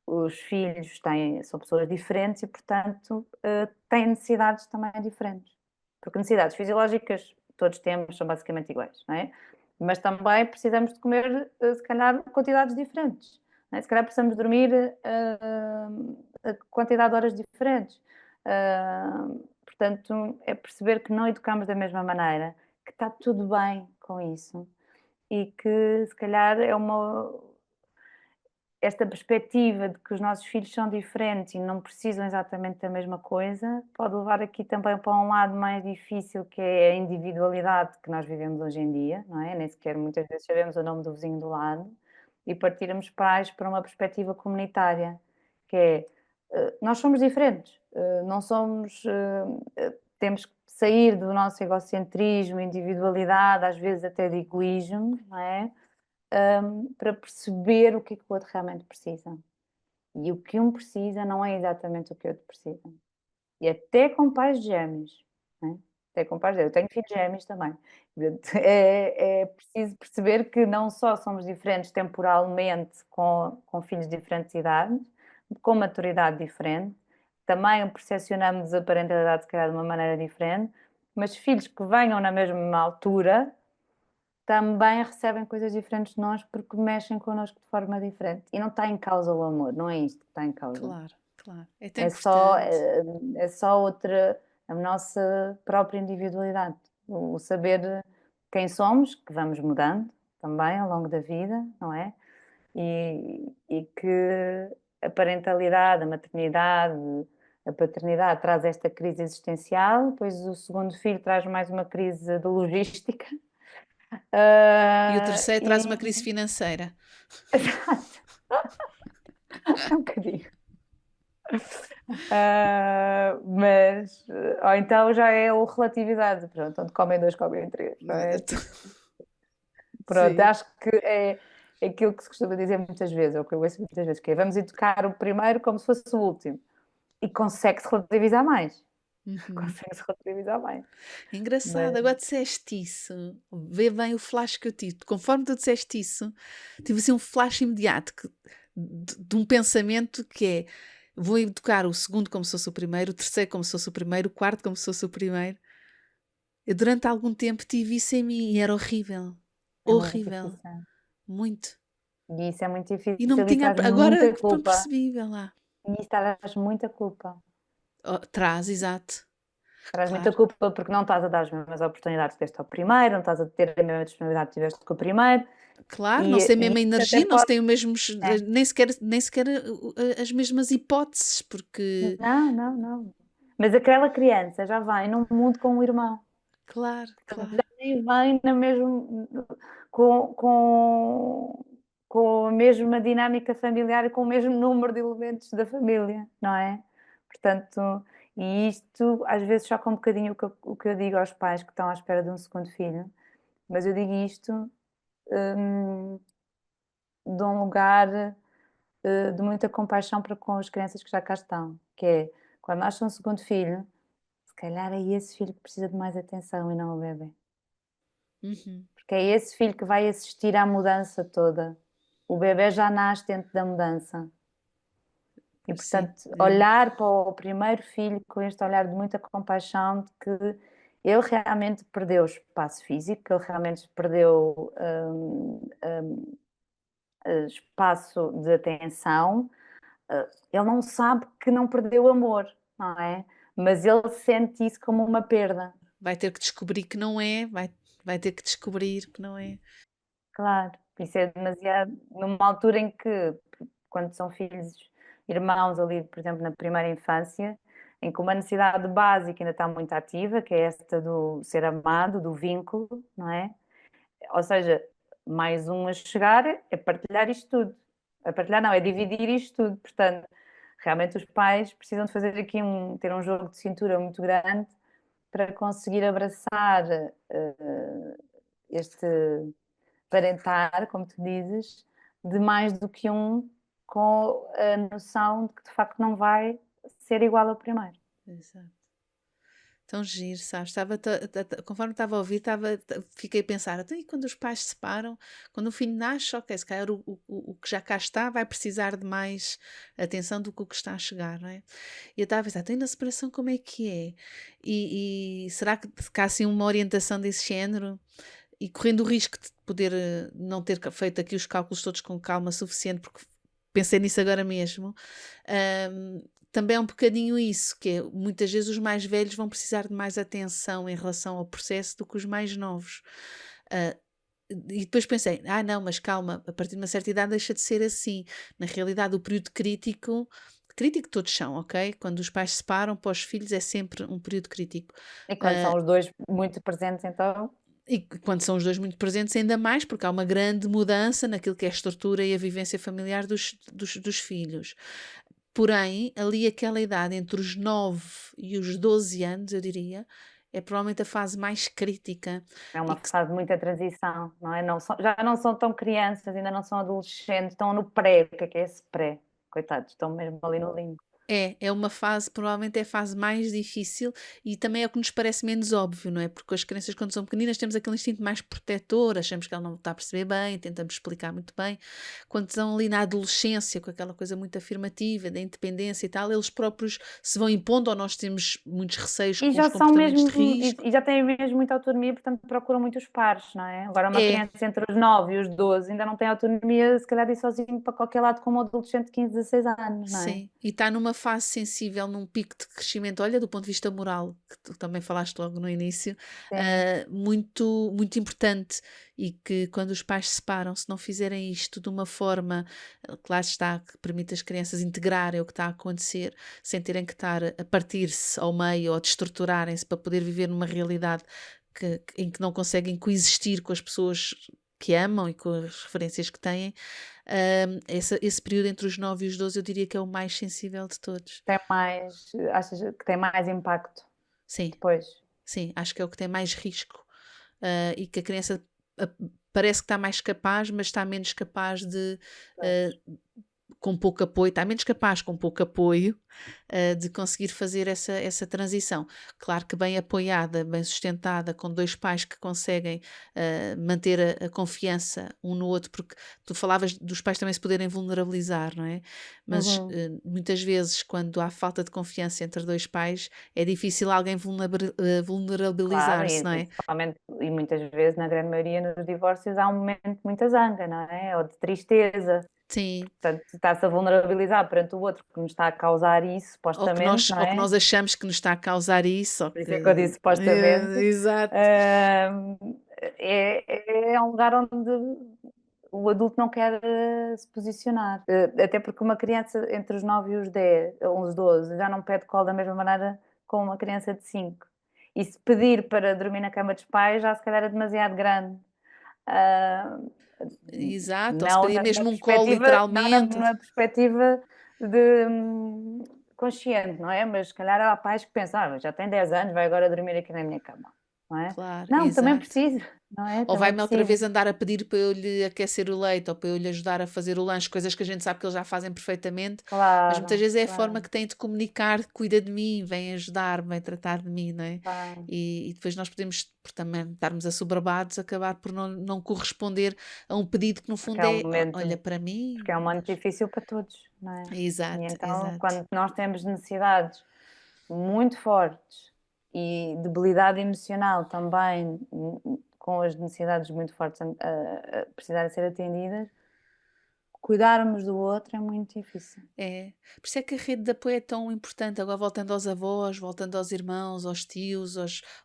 os filhos são pessoas diferentes e, portanto, têm necessidades também diferentes. Porque necessidades fisiológicas todos temos, são basicamente iguais, não é? Mas também precisamos de comer, se calhar, quantidades diferentes. Não é? Se calhar precisamos dormir a quantidade de horas diferentes. Portanto, é perceber que não educamos da mesma maneira, que está tudo bem com isso e que, se calhar, esta perspectiva de que os nossos filhos são diferentes e não precisam exatamente da mesma coisa, pode levar aqui também para um lado mais difícil, que é a individualidade que nós vivemos hoje em dia, não é? Nem sequer muitas vezes sabemos o nome do vizinho do lado, e partirmos para uma perspectiva comunitária, que é, nós somos diferentes, não somos, temos que sair do nosso egocentrismo, individualidade, às vezes até de egoísmo, não é? Para perceber o que é que o outro realmente precisa. E o que um precisa não é exatamente o que o outro precisa. E até com pais gêmeos, né? Até com pais gêmeos. Eu tenho filhos gêmeos também. É preciso perceber que não só somos diferentes temporalmente, com filhos de diferentes idades, com maturidade diferente, também percepcionamos a parentalidade, se calhar, de uma maneira diferente, mas filhos que venham na mesma altura também recebem coisas diferentes de nós porque mexem connosco de forma diferente. E não está em causa o amor, não é isto que está em causa. Claro, claro. É tão É só, importante. é, é só a nossa própria individualidade. O saber quem somos, que vamos mudando também ao longo da vida, não é? E que a parentalidade, a maternidade, a paternidade traz esta crise existencial, depois o segundo filho traz mais uma crise de logística. E o Ah, terceiro traz uma e crise financeira. Exato, é um bocadinho. Ou então já é o relatividade, pronto, onde comem dois, comem três, não é? Pronto, Sim. acho que é aquilo que se costuma dizer muitas vezes, ou que eu ouço muitas vezes, que é vamos educar o primeiro como se fosse o último. E consegue-se relativizar mais. Uhum. consegue-se relativizar bem. Engraçado, Mas, agora disseste isso. Vê bem o flash que eu tive. Conforme tu disseste isso, tive assim um flash imediato de um pensamento que é: vou educar o segundo como se fosse o primeiro, o terceiro como se fosse o primeiro, o quarto como se fosse o primeiro. Eu durante algum tempo tive isso em mim e era horrível. é muito Horrível. difícil. Muito. E isso é muito E não me difícil e tinha. traz Agora muita que me culpa. percebi, vê lá. E isso traz muita culpa. Oh, traz, exato. Traz muita Claro. culpa porque não estás a dar as mesmas oportunidades que deste ao primeiro, não estás a ter a mesma disponibilidade que tiveste com o primeiro. Claro, não se tem a E mesma isso até energia, não se pode. tem o mesmos, É. nem sequer as mesmas hipóteses, porque, Não, não, não. Mas aquela criança já vai num mundo com um irmão. claro, Portanto, claro, já nem vem na mesmo, com, com, com a mesma dinâmica familiar e com o mesmo número de elementos da família, não é? Portanto, e isto às vezes choca um bocadinho o que eu digo aos pais que estão à espera de um segundo filho, mas eu digo isto hum, de um lugar de muita compaixão para com as crianças que já cá estão, que é, quando nasce um segundo filho, se calhar é esse filho que precisa de mais atenção e não o bebê. uhum, Porque é esse filho que vai assistir à mudança toda. O bebê já nasce dentro da mudança. E, sim, portanto, olhar para o primeiro filho com este olhar de muita compaixão, de que ele realmente perdeu espaço físico, que ele realmente perdeu espaço de atenção. Ele não sabe que não perdeu amor, não é? Mas ele sente isso como uma perda. vai ter que descobrir que não é, vai ter que descobrir que não é. Claro, isso é demasiado. Numa altura em que, quando são filhos, irmãos ali, por exemplo, na primeira infância, em que uma necessidade básica ainda está muito ativa, que é esta do ser amado, do vínculo, não é? Ou seja, mais um a chegar é partilhar isto tudo. A partilhar não, é dividir isto tudo. Portanto, realmente os pais precisam de fazer aqui ter um jogo de cintura muito grande para conseguir abraçar este parentar, como tu dizes, de mais do que um, com a noção de que de facto não vai ser igual ao primeiro. Exato. Tão giro, sabes? Conforme estava a ouvir, fiquei a pensar, então, e quando os pais se separam, quando o filho nasce, ok, se calhar o que já cá está vai precisar de mais atenção do que o que está a chegar, não é? E eu estava a pensar, então, e na separação como é que é? E será que há assim uma orientação desse género? E correndo o risco de poder não ter feito aqui os cálculos todos com calma suficiente, porque pensei nisso agora mesmo, também é um bocadinho isso, que é, muitas vezes os mais velhos vão precisar de mais atenção em relação ao processo do que os mais novos. Ah, e depois pensei, não, mas calma, a partir de uma certa idade deixa de ser assim. Na realidade, o período crítico todos são, ok? Quando os pais se separam, para os filhos é sempre um período crítico. E quando Ah, são os dois muito presentes, então, e quando são os dois muito presentes, ainda mais, porque há uma grande mudança naquilo que é a estrutura e a vivência familiar dos filhos. Porém, ali aquela idade entre os 9 e os 12 anos, eu diria, é provavelmente a fase mais crítica. é uma E que fase de muita transição, não é? Já não são tão crianças, ainda não são adolescentes, estão no pré. O que é esse pré? Coitados, estão mesmo ali no limbo. é uma fase, provavelmente é a fase mais difícil e também é o que nos parece menos óbvio, não é? Porque as crianças, quando são pequeninas, temos aquele instinto mais protetor, achamos que ela não está a perceber bem, tentamos explicar muito bem. Quando estão ali na adolescência, com aquela coisa muito afirmativa, da independência e tal, eles próprios se vão impondo ou nós temos muitos receios E com os já são comportamentos mesmo, de risco. e já têm mesmo muita autonomia, portanto procuram muito os pares, não é? Agora uma É, criança entre os 9 e os 12 ainda não tem autonomia, se calhar de ir sozinho para qualquer lado como um adolescente de 15, 16 anos, não é? sim, e está numa fase sensível, num pico de crescimento, olha, do ponto de vista moral, que tu também falaste logo no início, Sim. muito, muito importante e que quando os pais se separam, se não fizerem isto de uma forma, claro está, que permite as crianças integrarem o que está a acontecer, sem terem que estar a partir-se ao meio ou destruturarem-se para poder viver numa realidade em que não conseguem coexistir com as pessoas que amam e com as referências que têm, esse período entre os 9 e os 12 eu diria que é o mais sensível de todos. Tem mais, achas que tem mais impacto Sim, depois? sim, acho que é o que tem mais risco. E que a criança parece que está mais capaz, mas está menos capaz de Pois. com pouco apoio, está menos capaz com pouco apoio de conseguir fazer essa transição. Claro que bem apoiada, bem sustentada, com dois pais que conseguem manter a confiança um no outro, porque tu falavas dos pais também se poderem vulnerabilizar, não é? Mas Uhum. muitas vezes, quando há falta de confiança entre dois pais, é difícil alguém Claro, vulnerabilizar-se, não e é? principalmente, e muitas vezes, na grande maioria, nos divórcios, há um momento de muita zanga, não é? Ou de tristeza. Sim. Portanto, está-se a vulnerabilizar perante o outro que nos está a causar isso, Ou que supostamente, nós, não ou que é? nós achamos que nos está a causar isso, ou Por que... isso é que eu disse supostamente. Exato. Ahm, é um lugar onde o adulto não quer se posicionar. Até porque uma criança entre os 9 e os 10, ou os 12, já não pede colo da mesma maneira como uma criança de 5. E se pedir para dormir na cama dos pais, já se calhar é demasiado grande. Ah, Exato, ou se não pedir na mesmo um colo, perspectiva, não na, literalmente. na perspectiva de consciente, não é? Mas se calhar há pais que pensam, já tem 10 anos, vai agora dormir aqui na minha cama, não é? Claro, Não, também exato. preciso, não é? Ou Também vai-me outra preciso, vez andar a pedir para eu lhe aquecer o leite, ou para eu lhe ajudar a fazer o lanche, coisas que a gente sabe que eles já fazem perfeitamente, mas muitas claro, vezes é a forma claro, que têm de comunicar, cuida de mim, vem ajudar-me, vem tratar de mim, não é? claro. E depois nós podemos, por também estarmos assoberbados, acabar por não corresponder a um pedido que no Porque fundo é um é, olha momento, para mim, porque é um momento difícil para todos, não é? E exato, então, exato. quando nós temos necessidades muito fortes e debilidade emocional também, com as necessidades muito fortes a precisarem ser atendidas, cuidarmos do outro é muito difícil. É, por isso é que a rede de apoio é tão importante. Agora, voltando aos avós, voltando aos irmãos, aos tios,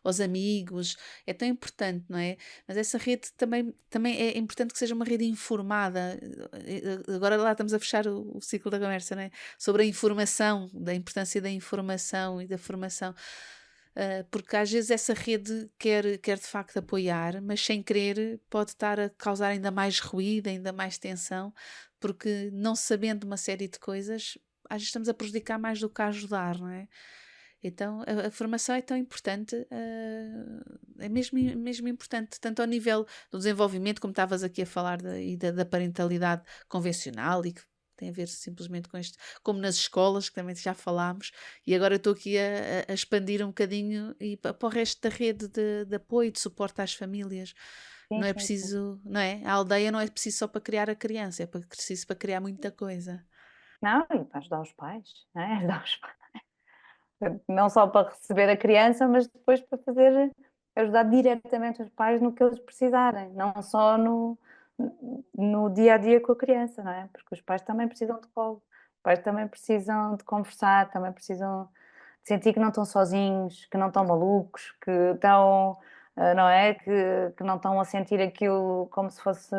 aos amigos, é tão importante, não é? Mas essa rede também é importante que seja uma rede informada. Agora lá estamos a fechar o ciclo da conversa, não é? Sobre a informação, da importância da informação e da formação. Porque às vezes essa rede quer de facto apoiar, mas sem querer pode estar a causar ainda mais ruído, ainda mais tensão, porque não sabendo uma série de coisas, às vezes estamos a prejudicar mais do que a ajudar, não é? Então a formação é tão importante, é mesmo importante, tanto ao nível do desenvolvimento, como estavas aqui a falar da parentalidade convencional e que tem a ver simplesmente com isto, como nas escolas, que também já falámos, e agora eu estou aqui a expandir um bocadinho e para o resto da rede de apoio, de suporte às famílias. Sim, Não é sim, sim. preciso, não é? A aldeia não é preciso só para criar a criança, preciso para criar muita coisa. Não, e para ajudar os pais, não é? Ajudar os pais. Não só para receber a criança, mas depois para ajudar diretamente os pais no que eles precisarem, não só no dia a dia com a criança, não é? Porque os pais também precisam de colo, os pais também precisam de conversar, também precisam de sentir que não estão sozinhos, que não estão malucos, que estão, não é? Que não estão a sentir aquilo como se fosse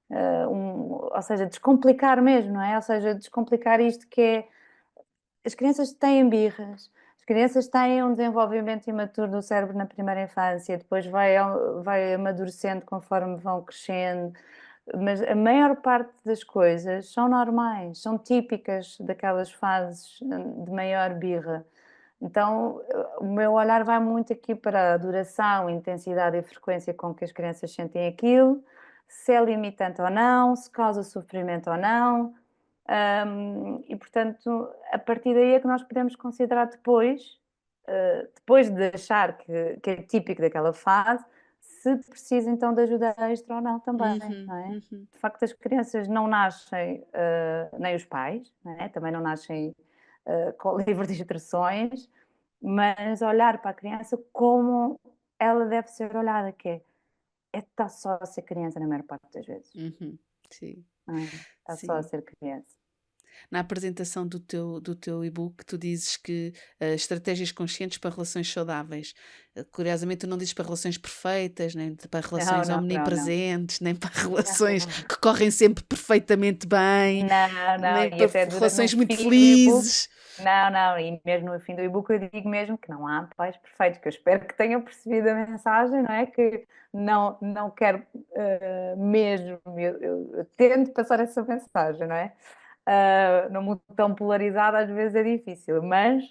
ou seja, descomplicar mesmo, não é? Ou seja, descomplicar isto que é as crianças têm birras, as crianças têm um desenvolvimento imaturo do cérebro na primeira infância, depois vai amadurecendo conforme vão crescendo, mas a maior parte das coisas são normais, são típicas daquelas fases de maior birra. Então, o meu olhar vai muito aqui para a duração, intensidade e frequência com que as crianças sentem aquilo, se é limitante ou não, se causa sofrimento ou não, e portanto, a partir daí é que nós podemos considerar depois, depois de achar que é típico daquela fase, se precisa então de ajuda extra ou não também, Uhum, não é? uhum. De facto, as crianças não nascem, nem os pais, não é? Também não nascem com livre de instruções, mas olhar para a criança como ela deve ser olhada, que está só a ser criança na maior parte das vezes, Uhum. Sim, não é? Está só a sim. ser criança. Na apresentação do teu e-book, tu dizes que estratégias conscientes para relações saudáveis. Curiosamente, tu não dizes para relações perfeitas, nem para Não, relações não, não, não. omnipresentes, nem para Não, relações não. que correm sempre perfeitamente bem, Não, não, nem e para até no relações muito fim do e-book, felizes. não, não, e mesmo no fim do e-book eu digo mesmo que não há pais perfeitos, que eu espero que tenham percebido a mensagem, não é? Que não quero mesmo, eu tento passar essa mensagem, não é? Num mundo tão polarizado às vezes é difícil, mas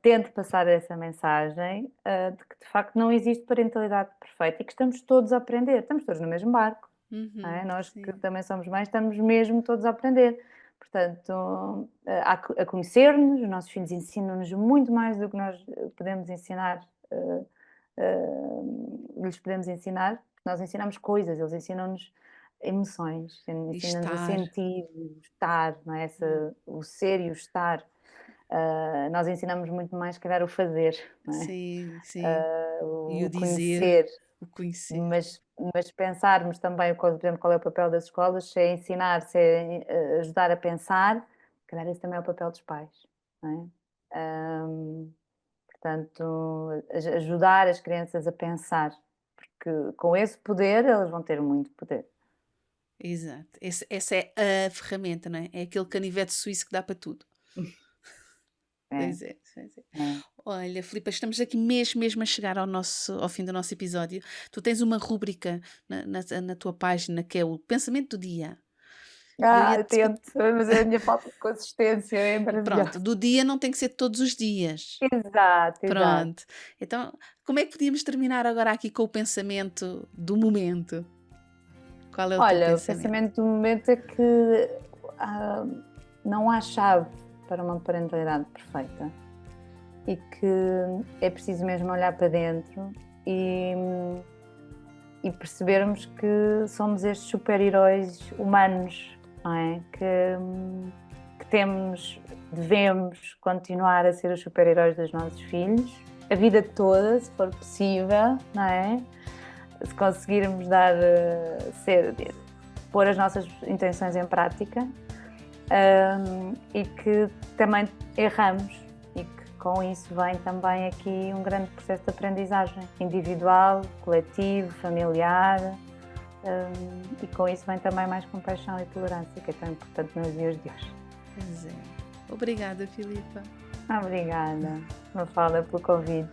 tento passar essa mensagem de que de facto não existe parentalidade perfeita e que estamos todos a aprender, estamos todos no mesmo barco. não é? Nós que sim, também somos mães estamos mesmo todos a aprender. Portanto, a conhecer-nos, os nossos filhos ensinam-nos muito mais do que nós podemos ensinar, eh, lhes podemos ensinar, porque nós ensinamos coisas, eles ensinam-nos emoções, e ensinam-nos a estar, sentir, o estar, não é? hum, O ser e o estar. Nós ensinamos muito mais, se calhar, o fazer, não é? sim, sim, e o O dizer, conhecer, o conhecer, mas, pensarmos também, por exemplo, qual é o papel das escolas, se é ensinar, se é ajudar a pensar, se calhar esse também é o papel dos pais, não é? Portanto, ajudar as crianças a pensar, porque com esse poder elas vão ter muito poder. exato. Essa é a ferramenta, não é? É aquele canivete suíço que dá para tudo. É, Pois é, pois é. é. Olha, Filipa, estamos aqui mesmo a chegar ao fim do nosso episódio. Tu tens uma rúbrica na tua página que é o pensamento do dia. E eu ia-te Tento, mas a minha falta de consistência é pronto, maravilhosa. do dia não tem que ser todos os dias. Exato, exato. Pronto. Então, como é que podíamos terminar agora aqui com o pensamento do momento? Qual é o teu Olha, o pensamento? pensamento do momento é que ah, não há chave para uma parentalidade perfeita e que é preciso mesmo olhar para dentro e percebermos que somos estes super-heróis humanos, não é? Que devemos continuar a ser os super-heróis dos nossos filhos, a vida toda, se for possível, não é? Se conseguirmos pôr as nossas intenções em prática, e que também erramos e que com isso vem também aqui um grande processo de aprendizagem individual, coletivo, familiar, e com isso vem também mais compaixão e tolerância, que é tão importante nos dias de hoje. Pois é. Obrigada, Filipa. Obrigada, Mafalda, pelo convite.